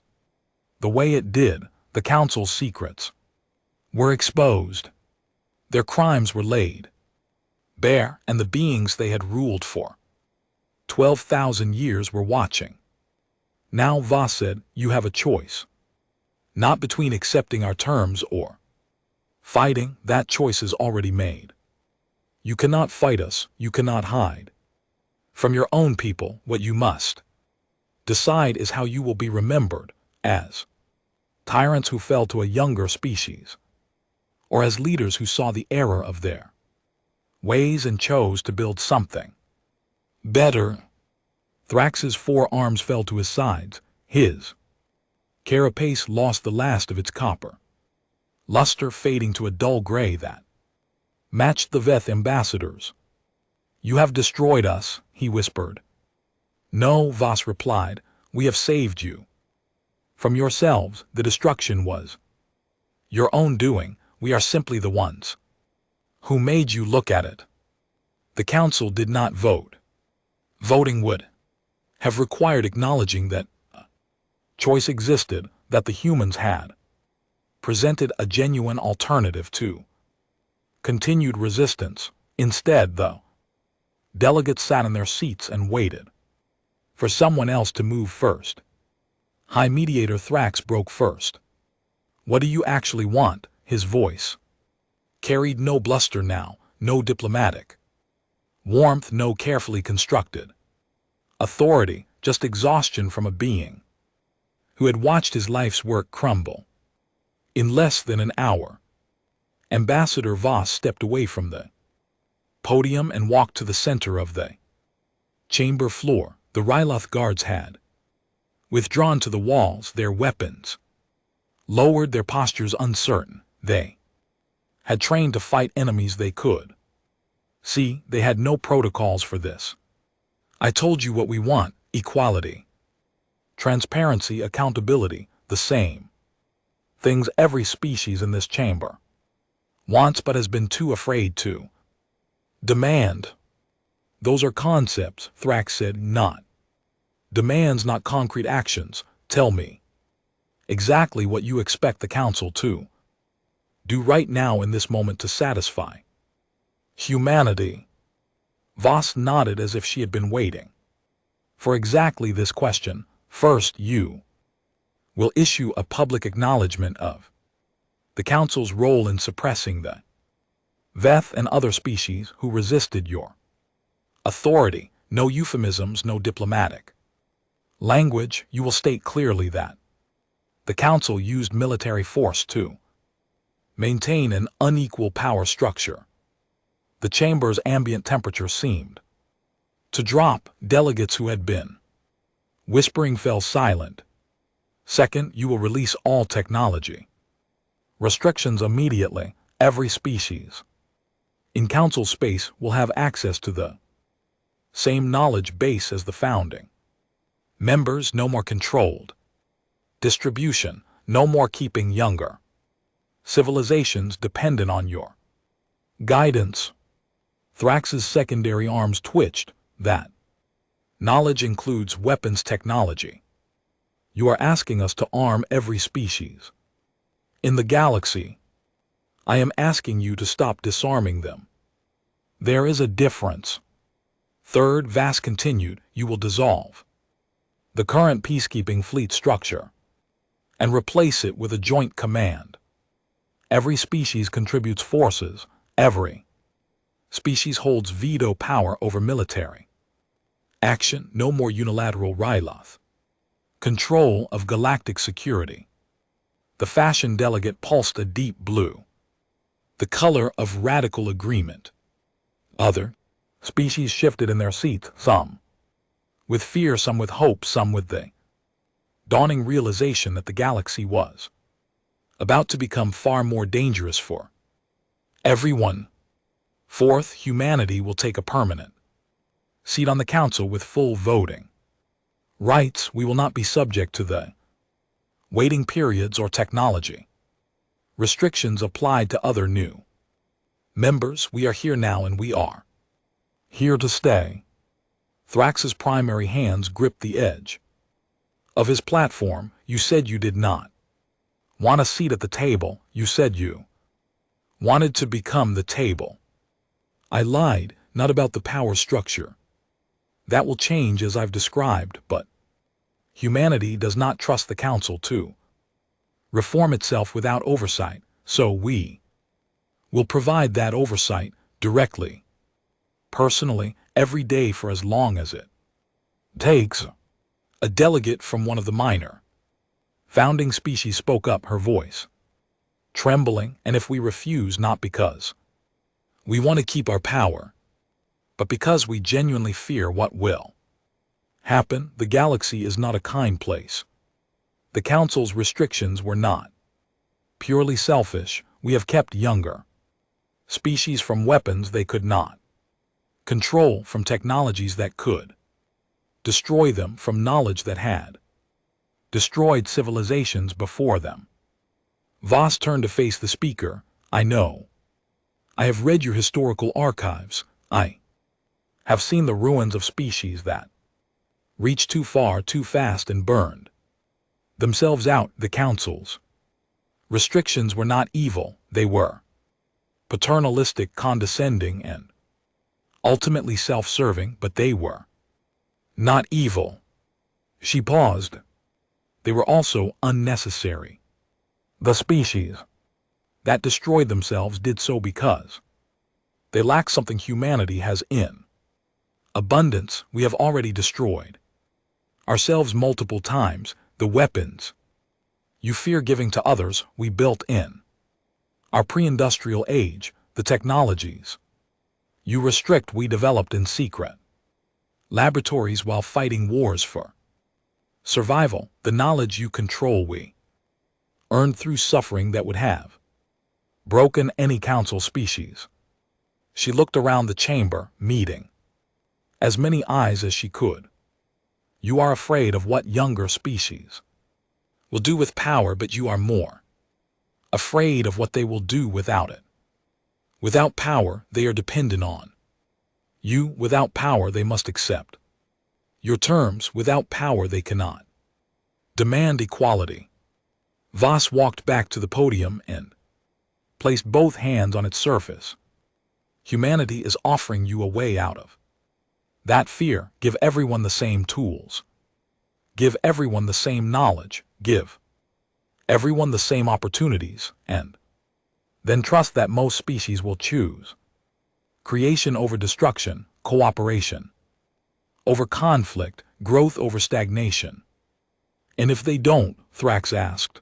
the way it did. The Council's secrets were exposed. Their crimes were laid bare, and the beings they had ruled for 12,000 years were watching. Now, Voss said, you have a choice. Not between accepting our terms or fighting. That choice is already made. You cannot fight us. You cannot hide from your own people. What you must decide is how you will be remembered: as tyrants who fell to a younger species, or as leaders who saw the error of their ways and chose to build something better. Thrax's forearms fell to his sides. His carapace lost the last of its copper luster, fading to a dull gray that matched the Veth ambassadors. You have destroyed us, he whispered. No, Voss replied, we have saved you From yourselves, the destruction was your own doing. We are simply the ones who made you look at it. The council did not vote. Voting would have required acknowledging that choice existed, that the humans had presented a genuine alternative to continued resistance. Instead, though, delegates sat in their seats and waited for someone else to move first. High Mediator Thrax broke first. What do you actually want? His voice carried no bluster now, no diplomatic warmth, no carefully constructed authority, just exhaustion from a being who had watched his life's work crumble. In less than an hour, Ambassador Voss stepped away from the podium and walked to the center of the chamber floor. The Ryloth guards had withdrawn to the walls, their weapons lowered, their postures uncertain. They had trained to fight enemies they could see. They had no protocols for this. I told you what we want: equality, transparency, accountability, the same things every species in this chamber wants but has been too afraid to demand. Those are concepts, Thrax said, not demands, not concrete actions. Tell me exactly what you expect the council to do right now in this moment to satisfy humanity. Voss nodded as if she had been waiting for exactly this question. First, you will issue a public acknowledgement of the council's role in suppressing the Veth and other species who resisted your authority. No euphemisms, no diplomatic language. You will state clearly that the council used military force to maintain an unequal power structure. The chamber's ambient temperature seemed to drop. Delegates who had been whispering fell silent. Second, you will release all technology restrictions immediately. Every species in council space will have access to the same knowledge base as the founding members. No more controlled distribution, no more keeping younger civilizations dependent on your guidance. Thrax's secondary arms twitched. That knowledge includes weapons technology. You are asking us to arm every species in the galaxy. I am asking you to stop disarming them. There is a difference. Third, Vass continued, you will dissolve the current peacekeeping fleet structure and replace it with a joint command. Every species contributes forces. Every species holds veto power over military action. No more unilateral Ryloth control of galactic security. The fashion delegate pulsed a deep blue, the color of radical agreement. Other species shifted in their seats, some with fear, some with hope, some with the dawning realization that the galaxy was about to become far more dangerous for everyone. Fourth, humanity will take a permanent seat on the council with full voting rights. We will not be subject to the waiting periods or technology restrictions applied to other new members. We are here now and we are here to stay. Thrax's primary hands gripped the edge of his platform. You said you did not want a seat at the table. You said you wanted to become the table. I lied, not about the power structure. That will change as I've described, but humanity does not trust the council to reform itself without oversight, so we will provide that oversight directly, personally, every day for as long as it takes. A delegate from one of the minor founding species spoke up, her voice trembling. And if we refuse, not because we want to keep our power, but because we genuinely fear what will happen. The galaxy is not a kind place. The council's restrictions were not purely selfish. We have kept younger species from weapons they could not control, from technologies that could destroy them, from knowledge that had destroyed civilizations before them. Voss turned to face the speaker. I know. I have read your historical archives. I have seen the ruins of species that reached too far too fast and burned themselves out. The councils. Restrictions were not evil, they were paternalistic, condescending, and ultimately self-serving, but they were not evil. She paused. They were also unnecessary. The species that destroyed themselves did so because they lack something humanity has in abundance. We have already destroyed ourselves multiple times. The weapons you fear giving to others, we built in our pre-industrial age. The technologies you restrict, we developed in secret laboratories while fighting wars for survival. The knowledge you control, we earned through suffering that would have broken any council species. She looked around the chamber, meeting as many eyes as she could. You are afraid of what younger species will do with power, but you are more afraid of what they will do without it. Without power, they are dependent on you. Without power, they must accept your terms. Without power, they cannot demand equality. Voss walked back to the podium and placed both hands on its surface. Humanity is offering you a way out of that fear. Give everyone the same tools. Give everyone the same knowledge. Give everyone the same opportunities, and then trust that most species will choose creation over destruction, cooperation over conflict, growth over stagnation. And if they don't, Thrax asked,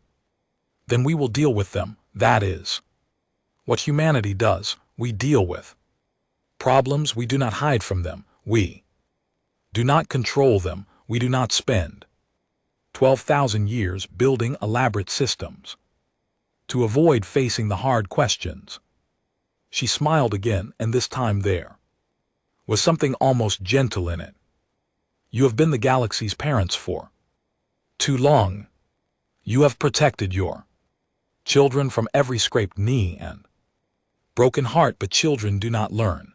then we will deal with them. That is what humanity does. We deal with problems. We do not hide from them. We do not control them. We do not spend 12,000 years building elaborate systems to avoid facing the hard questions. She smiled again, and this time there was something almost gentle in it. You have been the galaxy's parents for too long. You have protected your children from every scraped knee and broken heart, but children do not learn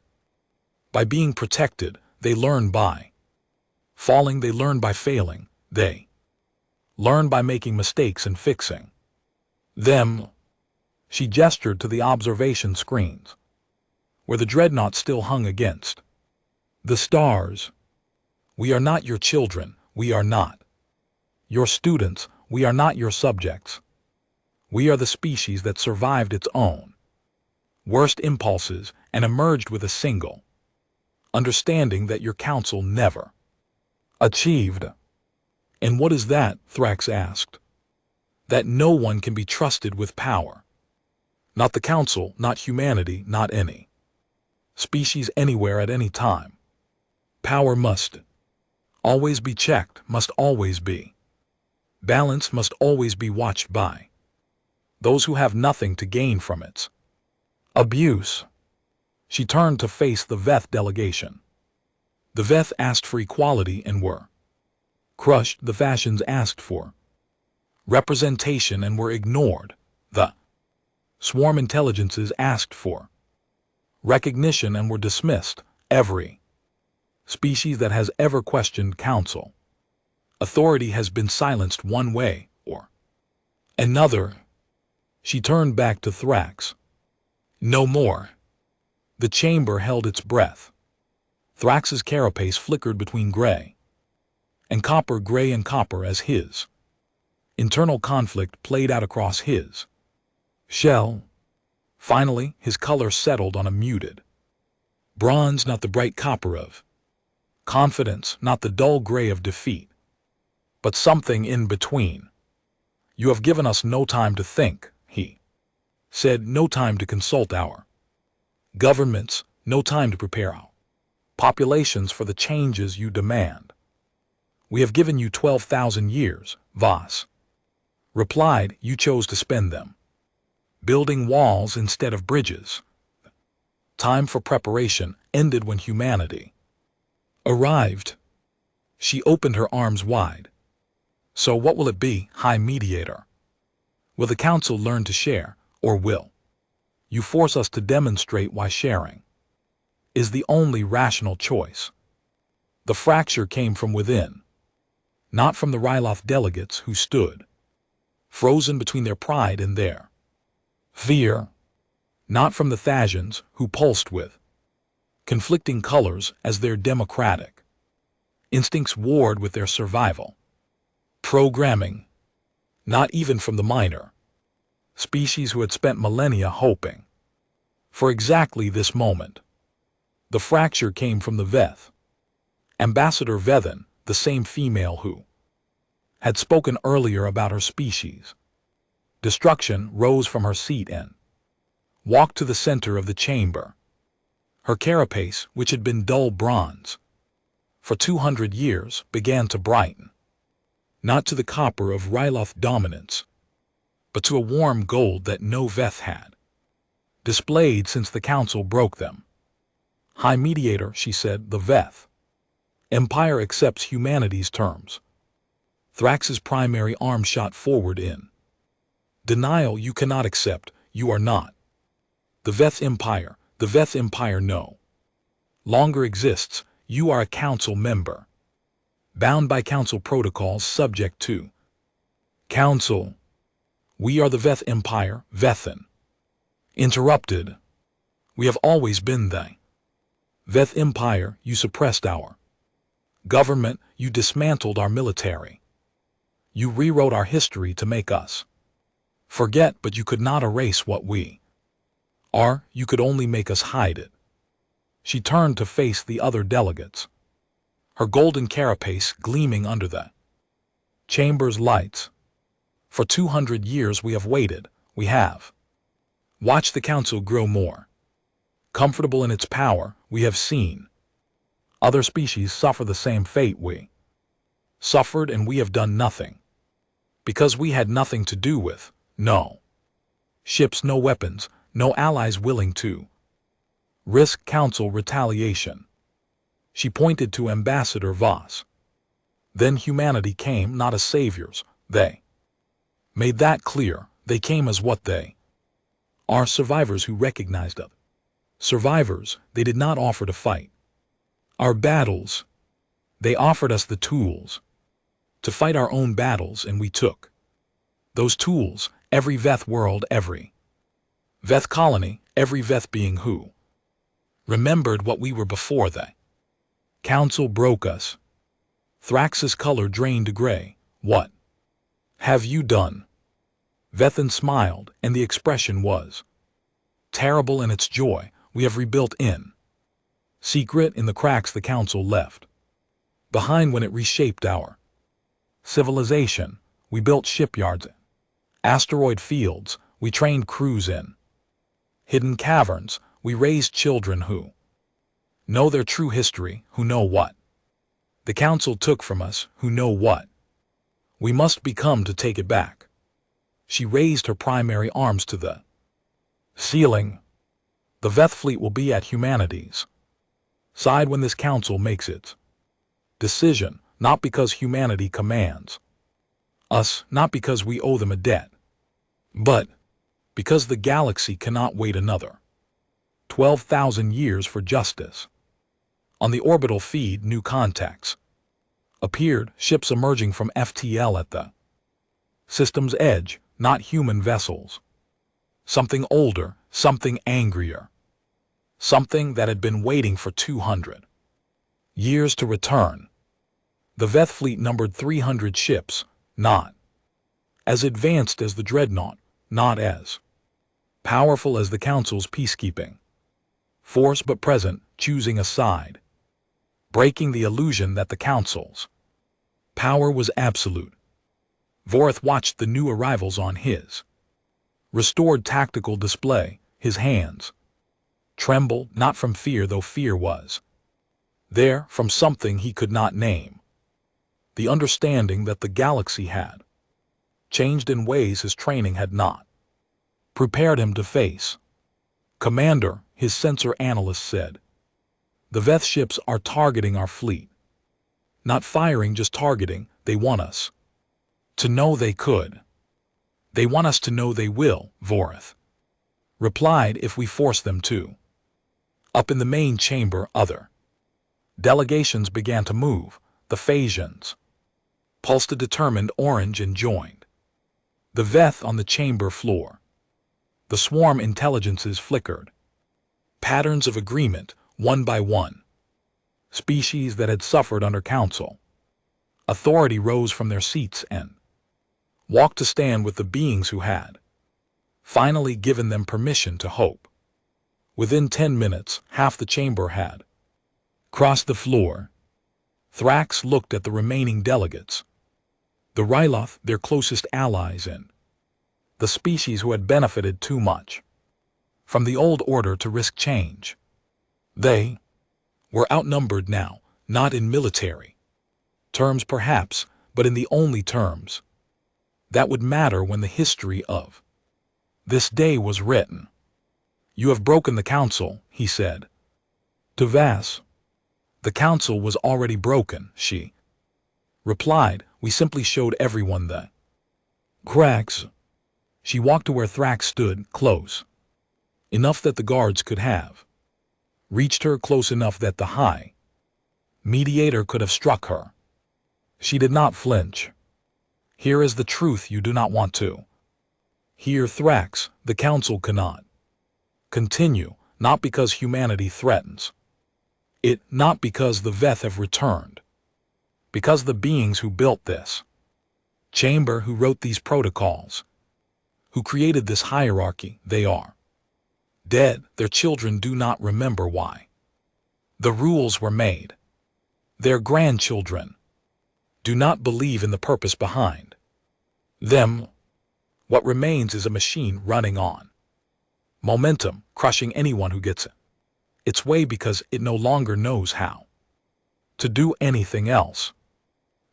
by being protected. They learn by falling. They learn by failing. They learn by making mistakes and fixing them. She gestured to the observation screens, where the Dreadnought still hung against the stars. We are not your children. We are not your students. We are not your subjects. We are the species that survived its own worst impulses and emerged with a single understanding that your council never achieved. And what is that? Thrax asked. That no one can be trusted with power. Not the council, not humanity, not any species anywhere at any time. Power must always be checked, must always be balanced, must always be watched by those who have nothing to gain from its abuse. She turned to face the Veth delegation. The Veth asked for equality and were crushed. The Fashions asked for representation and were ignored. The swarm intelligences asked for recognition and were dismissed. Every species that has ever questioned council authority has been silenced one way or another. She turned back to Thrax. No more. The chamber held its breath. Thrax's carapace flickered between gray and copper as his internal conflict played out across his shell. Finally, his color settled on a muted bronze, not the bright copper of confidence, not the dull gray of defeat, but something in between. You have given us no time to think, he said, no time to consult our governments, no time to prepare our populations for the changes you demand. We have given you 12,000 years, Voss replied. You chose to spend them building walls instead of bridges. Time for preparation ended when humanity arrived. She opened her arms wide. So what will it be, High Mediator? Will the Council learn to share, or will you force us to demonstrate why sharing is the only rational choice? The fracture came from within, not from the Ryloth delegates who stood frozen between their pride and their fear, not from the Thasians who pulsed with conflicting colors as their democratic instincts warred with their survival programming, not even from the minor species who had spent millennia hoping for exactly this moment. The fracture came from the Veth. Ambassador Vethen, the same female who had spoken earlier about her species. Destruction rose from her seat and walked to the center of the chamber. Her carapace, which had been dull bronze for 200 years, began to brighten, not to the copper of Ryloth dominance, but to a warm gold that no Veth had displayed since the Council broke them. High Mediator, she said, the Veth Empire accepts humanity's terms. Thrax's primary arm shot forward in denial. You cannot accept, you are not. The Veth Empire no longer exists. You are a Council member, bound by Council protocols, subject to Council. We are the Veth Empire, Vethen interrupted. We have always been the Veth Empire. You suppressed our government, you dismantled our military. You rewrote our history to make us forget, but you could not erase what we are. You could only make us hide it. She turned to face the other delegates, her golden carapace gleaming under the chamber's lights. For 200 years we have waited, we have watched the Council grow more comfortable in its power. We have seen other species suffer the same fate we suffered, and we have done nothing. Because we had nothing to do with, no ships, no weapons, no allies willing to risk Council retaliation. She pointed to Ambassador Voss. Then humanity came not as saviors. They made that clear. They came as what they are, survivors who recognized us. Survivors. They did not offer to fight our battles. They offered us the tools to fight our own battles, and we took those tools. Every Veth world, every Veth colony, every Veth being who remembered what we were before the Council broke us. Thrax's color drained to gray. What have you done? Vethen smiled, and the expression was terrible in its joy. We have rebuilt in secret in the cracks the Council left behind when it reshaped our civilization. We built shipyards, asteroid fields. We trained crews in hidden caverns. We raised children who know their true history, who know what the Council took from us, who know what we must become to take it back. She raised her primary arms to the ceiling. The Veth fleet will be at humanity's side when this Council makes its decision, not because humanity commands us, not because we owe them a debt, but because the galaxy cannot wait another 12,000 years for justice. On the orbital feed, new contacts appeared, ships emerging from FTL at the system's edge, not human vessels. Something older, something angrier, something that had been waiting for 200 years to return. The Veth fleet numbered 300 ships, not as advanced as the Dreadnought, not as powerful as the Council's peacekeeping force, but present, choosing a side, breaking the illusion that the Council's power was absolute. Vorth watched the new arrivals on his restored tactical display, his hands tremble, not from fear, though fear was there, from something he could not name. The understanding that the galaxy had changed in ways his training had not prepared him to face. Commander, his sensor analyst said, the Veth ships are targeting our fleet. Not firing, just targeting. They want us To know they could. They want us to know they will, Vorith replied, if we force them to. Up in the main chamber, other delegations began to move. The Phasians pulsed a determined orange and joined the Veth on the chamber floor. The swarm intelligences flickered. Patterns of agreement, one by one. Species that had suffered under council authority rose from their seats and walked to stand with the beings who had finally given them permission to hope. Within 10 minutes, half the chamber had crossed the floor. Thrax looked at the remaining delegates. The Ryloth, their closest allies, and the species who had benefited too much from the old order to risk change. They were outnumbered now, not in military terms perhaps, but in the only terms that would matter when the history of this day was written. You have broken the council, he said to Vass. The council was already broken, she replied. We simply showed everyone the cracks. She walked to where Thrax stood, close enough that the guards could have reached her, close enough that the high mediator could have struck her. She did not flinch. Here is the truth you do not want to hear, Thrax. The council cannot continue, not because humanity threatens it, not because the Veth have returned, because the beings who built this chamber, who wrote these protocols, who created this hierarchy, they are dead. Their children do not remember why the rules were made. Their grandchildren do not believe in the purpose behind them. What remains is a machine running on momentum, crushing anyone who gets its way because it no longer knows how to do anything else.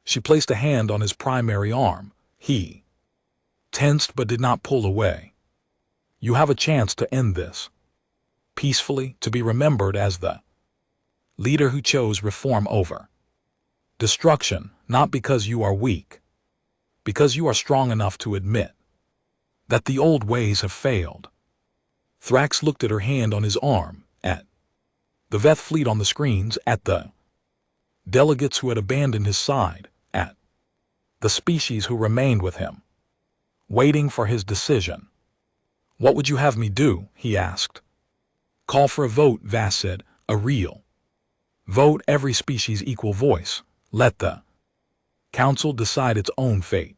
She placed a hand on his primary arm. He tensed but did not pull away. You have a chance to end this peacefully, to be remembered as the leader who chose reform over destruction, not because you are weak, because you are strong enough to admit that the old ways have failed. Thrax looked at her hand on his arm, at the Veth fleet on the screens, at the delegates who had abandoned his side, at the species who remained with him, waiting for his decision. What would you have me do? He asked. Call for a vote, Vass said. A real vote, every species equal voice. Let the council decide its own fate.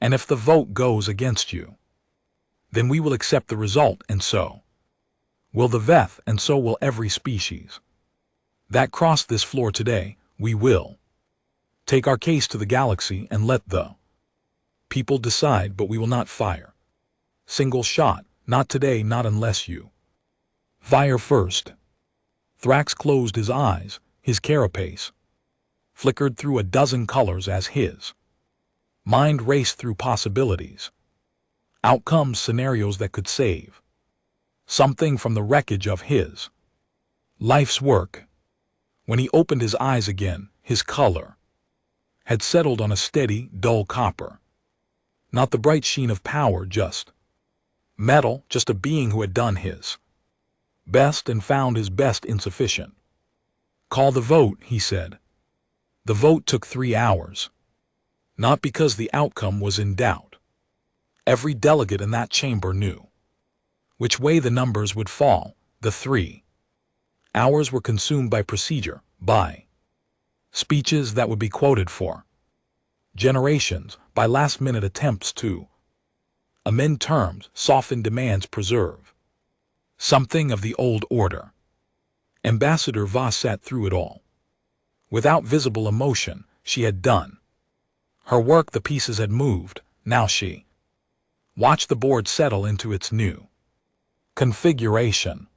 And if the vote goes against you, then we will accept the result, and so will the Veth, and so will every species that crossed this floor today. We will take our case to the galaxy and let the people decide, but we will not fire single shot, not today, not unless you fire first. Thrax closed his eyes. His carapace flickered through a dozen colors as his mind raced through possibilities, outcomes, scenarios that could save something from the wreckage of his life's work. When he opened his eyes again, his color had settled on a steady, dull copper. Not the bright sheen of power, just metal, just a being who had done his best and found his best insufficient. Call the vote, he said. The vote took 3 hours. Not because the outcome was in doubt. Every delegate in that chamber knew which way the numbers would fall. The 3 hours were consumed by procedure, by speeches that would be quoted for generations, by last-minute attempts to amend terms, soften demands, preserve something of the old order. Ambassador Voss sat through it all. Without visible emotion, she had done her work. The pieces had moved. Now she watched the board settle into its new configuration.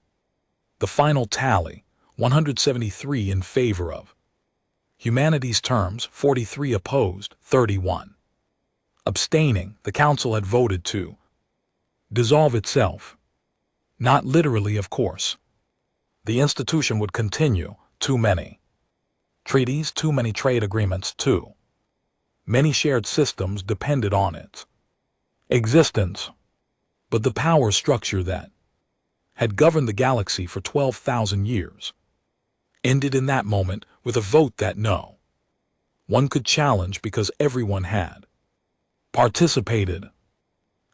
The final tally, 173 in favor of humanity's terms, 43 opposed, 31 abstaining. The council had voted to dissolve itself. Not literally, of course. The institution would continue. Too many treaties, too many trade agreements, too Many shared systems depended on its existence. But the power structure that had governed the galaxy for 12,000 years ended in that moment with a vote that no one could challenge because everyone had participated.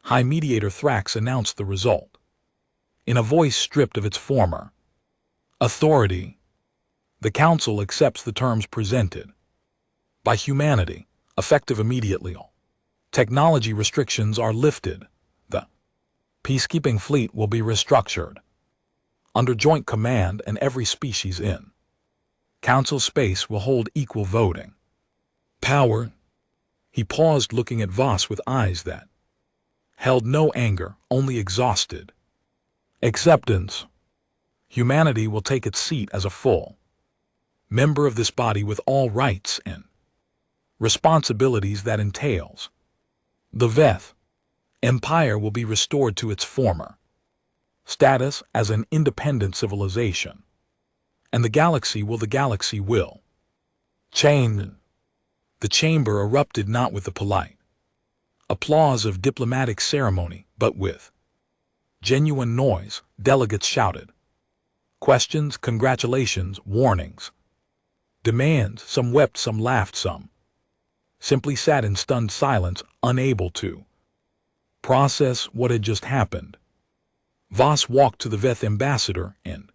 High Mediator Thrax announced the result in a voice stripped of its former authority. The Council accepts the terms presented by humanity, effective immediately. All technology restrictions are lifted. The peacekeeping fleet will be restructured under joint command, and every species in Council space will hold equal voting power. He paused, looking at Voss with eyes that held no anger, only exhausted acceptance. Humanity will take its seat as a full member of this body with all rights and responsibilities that entails. The Veth Empire will be restored to its former status as an independent civilization. And the galaxy will change. The chamber erupted not with the polite applause of diplomatic ceremony, but with genuine noise. Delegates shouted questions, congratulations, warnings, demands. Some wept, some laughed, some simply sat in stunned silence, unable to process what had just happened. Voss walked to the Veth ambassador and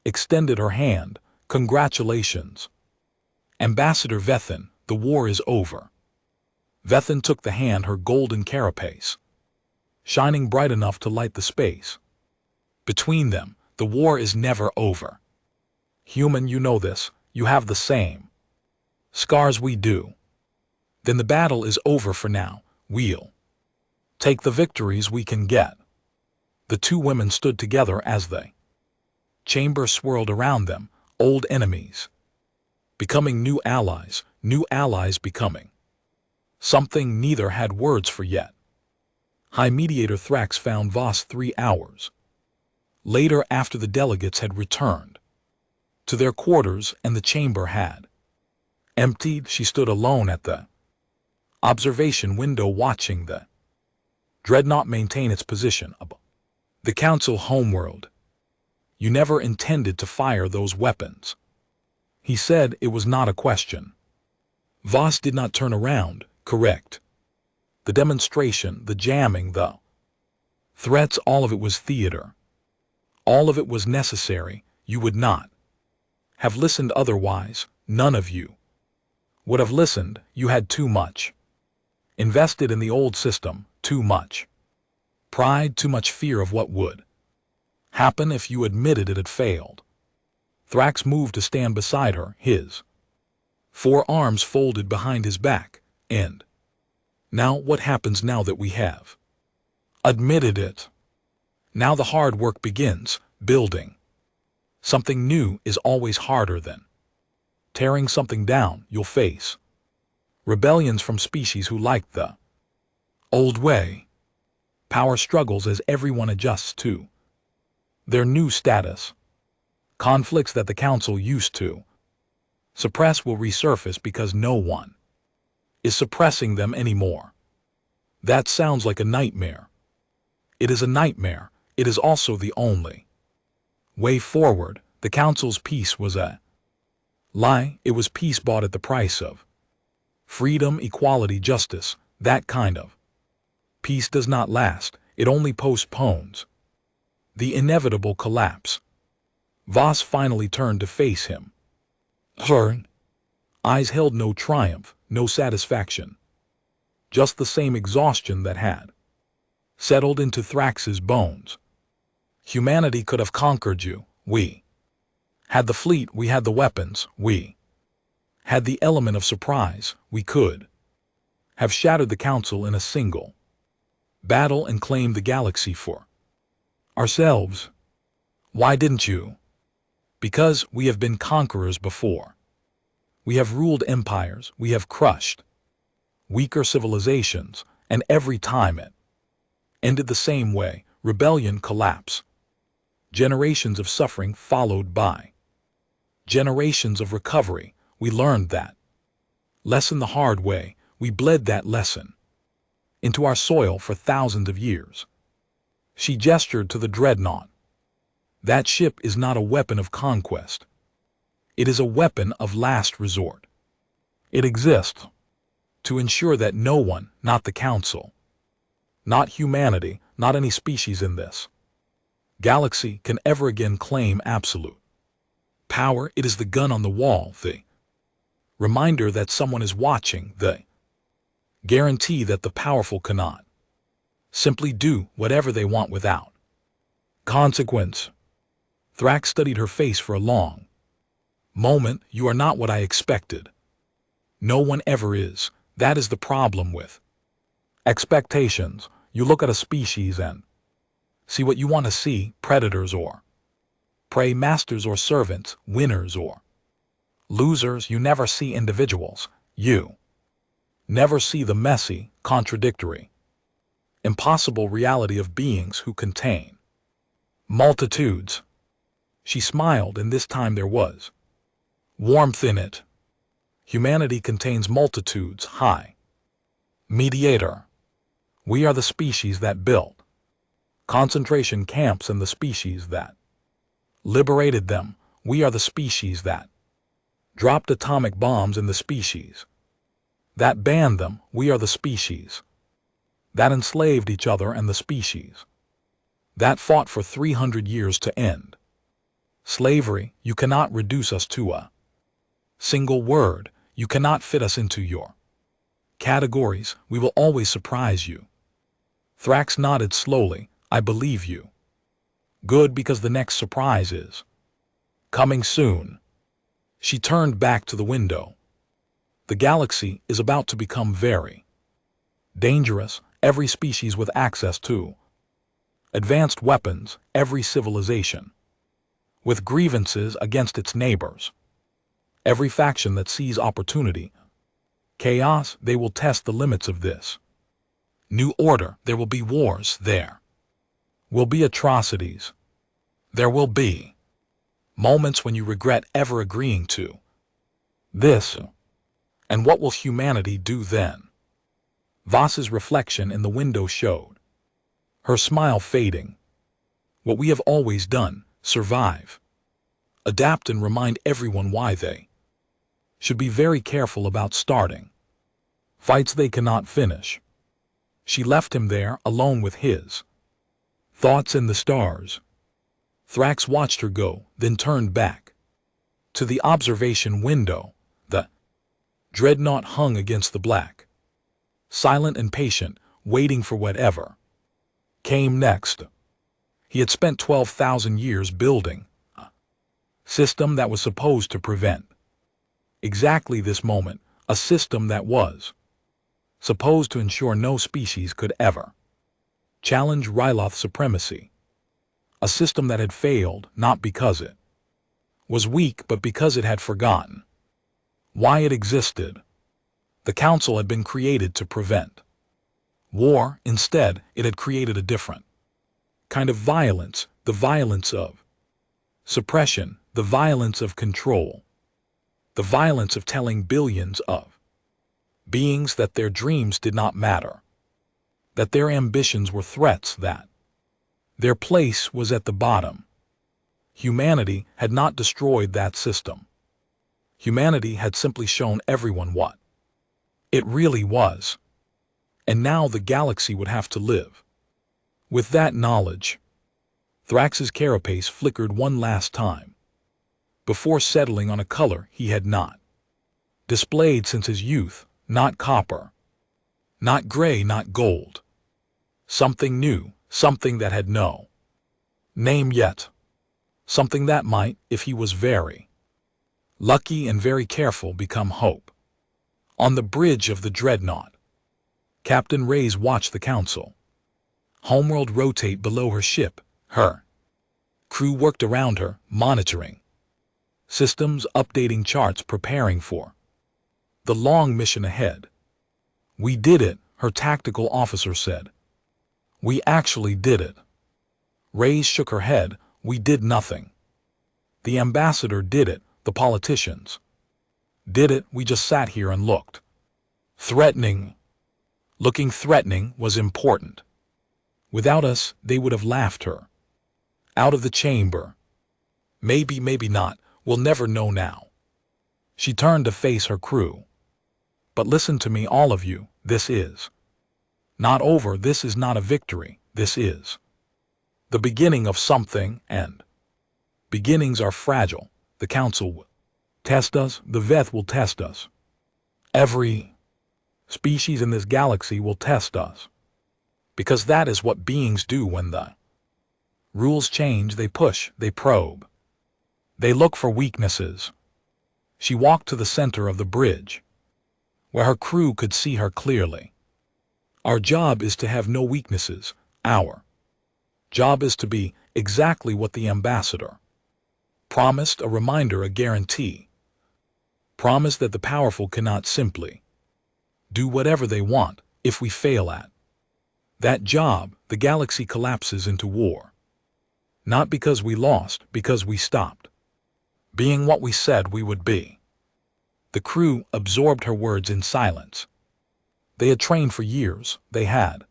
extended her hand. Congratulations, Ambassador Vethin, the war is over. Vethin took the hand, her golden carapace shining bright enough to light the space between them. The war is never over. Human, you know this, you have the same scars we do. Then the battle is over for now. We'll take the victories we can get. The two women stood together as the chamber swirled around them, old enemies becoming new allies becoming something neither had words for yet. High Mediator Thrax found Voss 3 hours later, after the delegates had returned to their quarters and the chamber had emptied. She stood alone at the observation window, watching the Dreadnought maintain its position above the Council homeworld. You never intended to fire those weapons, he said. It was not a question. Voss did not turn around. Correct. The demonstration, the jamming, the threats, all of it was theater. All of it was necessary. You would not have listened otherwise. None of you would have listened. You had too much invested in the old system, too much pride, too much fear of what would happen if you admitted it had failed. Thrax moved to stand beside her, his 4 arms folded behind his back. And now, what happens now that we have admitted it? Now the hard work begins. Building something new is always harder than tearing something down. You'll face rebellions from species who like the old way, power struggles as everyone adjusts to their new status. Conflicts that the Council used to suppress will resurface because no one is suppressing them anymore. That sounds like a nightmare. It is a nightmare. It is also the only way forward. The Council's peace was a lie. It was peace bought at the price of freedom, equality, justice. That kind of peace does not last. It only postpones the inevitable collapse. Voss finally turned to face him. Her eyes held no triumph, no satisfaction, just the same exhaustion that had settled into Thrax's bones. Humanity could have conquered you. We had the fleet, we had the weapons, we had the element of surprise. We could have shattered the Council in a single battle and claimed the galaxy for ourselves. Why didn't you? Because we have been conquerors before. We have ruled empires, we have crushed weaker civilizations, and every time it ended the same way: rebellion, collapse. Generations of suffering followed by generations of recovery. We learned that lesson the hard way. We bled that lesson into our soil for thousands of years. She gestured to the Dreadnought. That ship is not a weapon of conquest. It is a weapon of last resort. It exists to ensure that no one, not the Council, not humanity, not any species in this galaxy, can ever again claim absolute power. It is the gun on the wall, the reminder that someone is watching, the guarantee that the powerful cannot simply do whatever they want without consequence. Thrax studied her face for a long moment. You are not what I expected. No one ever is. That is the problem with expectations. You look at a species and see what you want to see: predators or prey, masters or servants, winners or losers. You never see individuals. You never see the messy, contradictory, impossible reality of beings who contain multitudes. She smiled, and this time there was warmth in it. Humanity contains multitudes. High Mediator. We are the species that built concentration camps and the species that liberated them. We are the species that dropped atomic bombs and the species that banned them. We are the species that enslaved each other and the species that fought for 300 years to end slavery. You cannot reduce us to a single word. You cannot fit us into your categories. We will always surprise you. Thrax nodded slowly. I believe you. Good, because the next surprise is coming soon. She turned back to the window. The galaxy is about to become very dangerous. Every species with access to advanced weapons, every civilization with grievances against its neighbors, every faction that sees opportunity, chaos. They will test the limits of this new order. There will be wars. There will be atrocities. There will be moments when you regret ever agreeing to this. And what will humanity do then? Voss's reflection in the window showed her smile fading. What we have always done: survive, adapt, and remind everyone why they should be very careful about starting fights they cannot finish. She left him there, alone with his thoughts in the stars. Thrax watched her go, then turned back to the observation window. The Dreadnought hung against the black, silent and patient, waiting for whatever came next. He had spent 12,000 years building a system that was supposed to prevent exactly this moment, a system that was supposed to ensure no species could ever challenge Ryloth's supremacy, a system that had failed not because it was weak but because it had forgotten why it existed. The Council had been created to prevent war. Instead, it had created a different kind of violence, the violence of suppression, the violence of control, the violence of telling billions of beings that their dreams did not matter, that their ambitions were threats, that their place was at the bottom. Humanity had not destroyed that system. Humanity had simply shown everyone what it really was. And now the galaxy would have to live with that knowledge. Thrax's carapace flickered one last time before settling on a color he had not displayed since his youth. Not copper, not gray, not gold. Something new, something that had no name yet. Something that might, if he was very lucky and very careful, become hope. On the bridge of the Dreadnought, Captain Reyes watched the Council homeworld rotate below her ship. Her crew worked around her, monitoring systems, updating charts, preparing for the long mission ahead. We did it, her tactical officer said. We actually did it. Reyes shook her head. We did nothing. The ambassador did it. The politicians did it. We just sat here and looked. Threatening. Looking threatening was important. Without us, they would have laughed her out of the chamber. Maybe, maybe not. We'll never know now. She turned to face her crew. But listen to me, all of you. This is not over. This is not a victory. This is the beginning of something, and beginnings are fragile. The Council will test us. The Veth will test us. Every species in this galaxy will test us. Because that is what beings do when the rules change. They push, they probe. They look for weaknesses. She walked to the center of the bridge, where her crew could see her clearly. Our job is to have no weaknesses. Our job is to be exactly what the ambassador promised, a reminder, a guarantee. Promise that the powerful cannot simply do whatever they want. If we fail at that job, the galaxy collapses into war. Not because we lost, because we stopped being what we said we would be. The crew absorbed her words in silence. They had trained for years. They had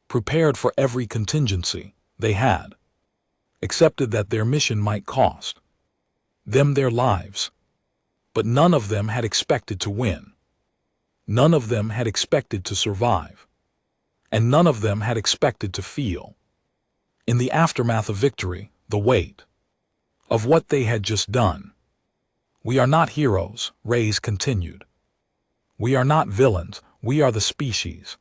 prepared for every contingency. They had accepted that their mission might cost them their lives. But none of them had expected to win. None of them had expected to survive. And none of them had expected to feel, in the aftermath of victory, the weight of what they had just done. We are not heroes, Reyes continued. We are not villains. We are the species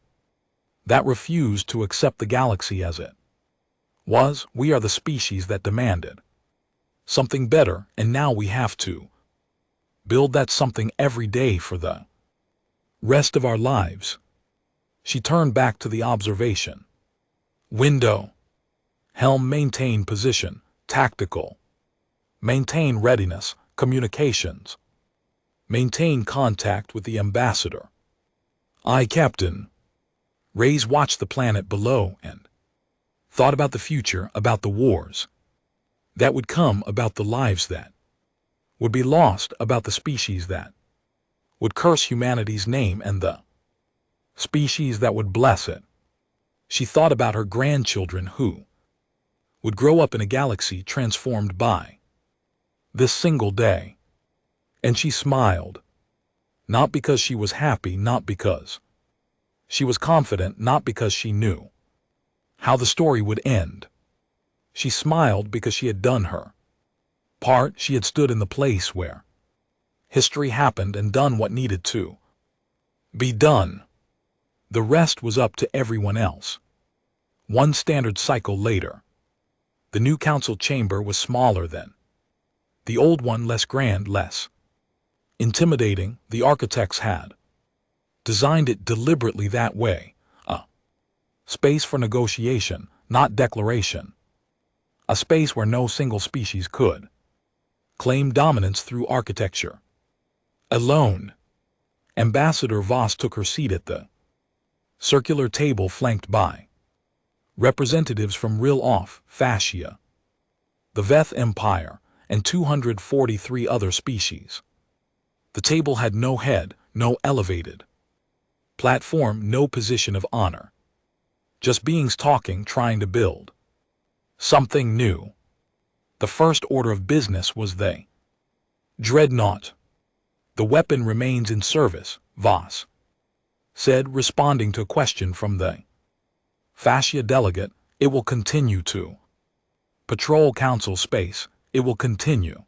that refused to accept the galaxy as it was. We are the species that demanded something better, and now we have to build that something every day for the rest of our lives. She turned back to the observation window. Helm, maintain position. Tactical. Maintain readiness. Communications. Maintain contact with the ambassador. Aye, Captain. Reyes watched the planet below and thought about the future, about the wars that would come, about the lives that would be lost, about the species that would curse humanity's name and the species that would bless it. She thought about her grandchildren who would grow up in a galaxy transformed by this single day. And she smiled. Not because she was happy, not because she was confident, not because she knew how the story would end. She smiled because she had done her part. She had stood in the place where history happened and done what needed to be done. The rest was up to everyone else. One standard cycle later, the new council chamber was smaller than the old one, less grand, less intimidating. The architects had designed it deliberately that way. A space for negotiation, not declaration. A space where no single species could claim dominance through architecture alone. Ambassador Voss took her seat at the circular table flanked by representatives from Real-Off, Fascia, the Veth Empire, and 243 other species. The table had no head, no elevated platform, no position of honor. Just beings talking, trying to build something new. The first order of business was the Dreadnought. The weapon remains in service, Voss said, responding to a question from the Fascia delegate. It will continue to patrol council space. It will continue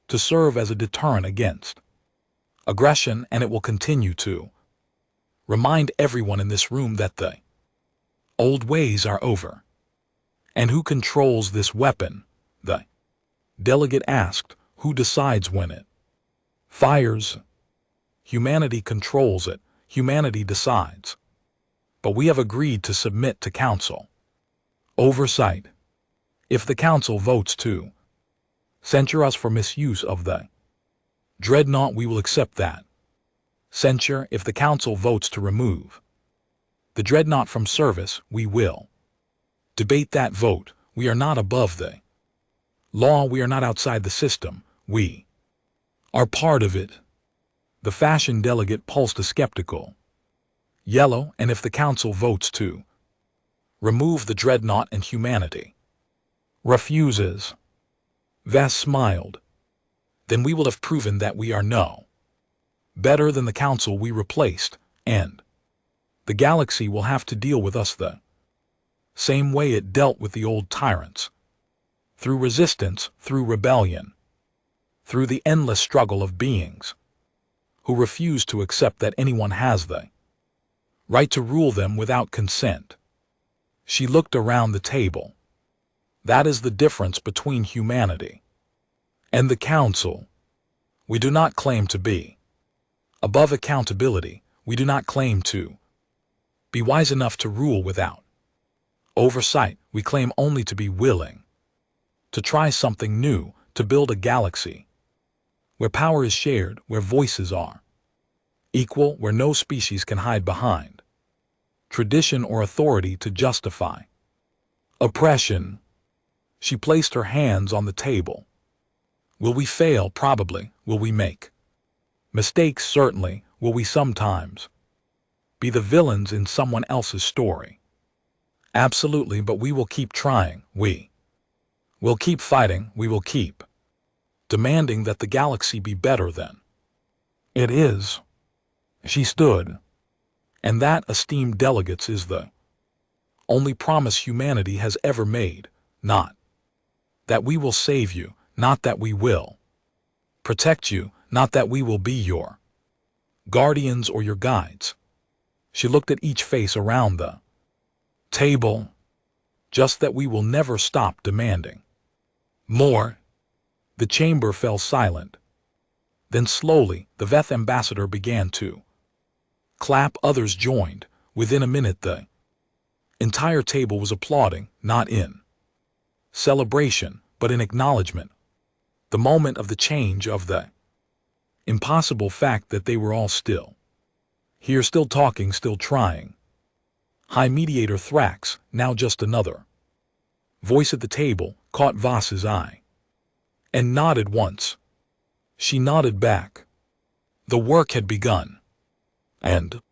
to serve as a deterrent against aggression, and it will continue to remind everyone in this room that the old ways are over. And who controls this weapon? The delegate asked. Who decides when it fires? Humanity controls it. Humanity decides. But we have agreed to submit to council oversight. If the council votes to censure us for misuse of the Dreadnought, we will accept that censure. If the council votes to remove the Dreadnought from service, we will debate that vote. We are not above the law. We are not outside the system. We are part of it. The fashion delegate pulsed a skeptical yellow, and if the council votes to remove the Dreadnought and humanity refuses, Vess smiled. Then we will have proven that we are no better than the council we replaced, and the galaxy will have to deal with us the same way it dealt with the old tyrants. Through resistance, through rebellion, through the endless struggle of beings who refuse to accept that anyone has the right to rule them without consent. She looked around the table. That is the difference between humanity and the council. We do not claim to be above accountability. We do not claim to be wise enough to rule without oversight. We claim only to be willing to try something new, to build a galaxy where power is shared, where voices are equal, where no species can hide behind tradition or authority to justify oppression. She placed her hands on the table. Will we fail? Probably. Will we make mistakes? Certainly. Will we sometimes be the villains in someone else's story? Absolutely, but we will keep trying. We will keep fighting. We will keep demanding that the galaxy be better than it is. She stood. And that, esteemed delegates, is the only promise humanity has ever made. Not that we will save you, not that we will protect you, not that we will be your guardians or your guides. She looked at each face around the table. Just that we will never stop demanding more. The chamber fell silent. Then slowly, the Veth ambassador began to clap. Others joined. Within a minute, the entire table was applauding, not in celebration, but in acknowledgement. The moment of the change, of the impossible fact that they were all still here, still talking, still trying. High Mediator Thrax, now just another voice at the table, caught Voss's eye and nodded once. She nodded back. The work had begun. And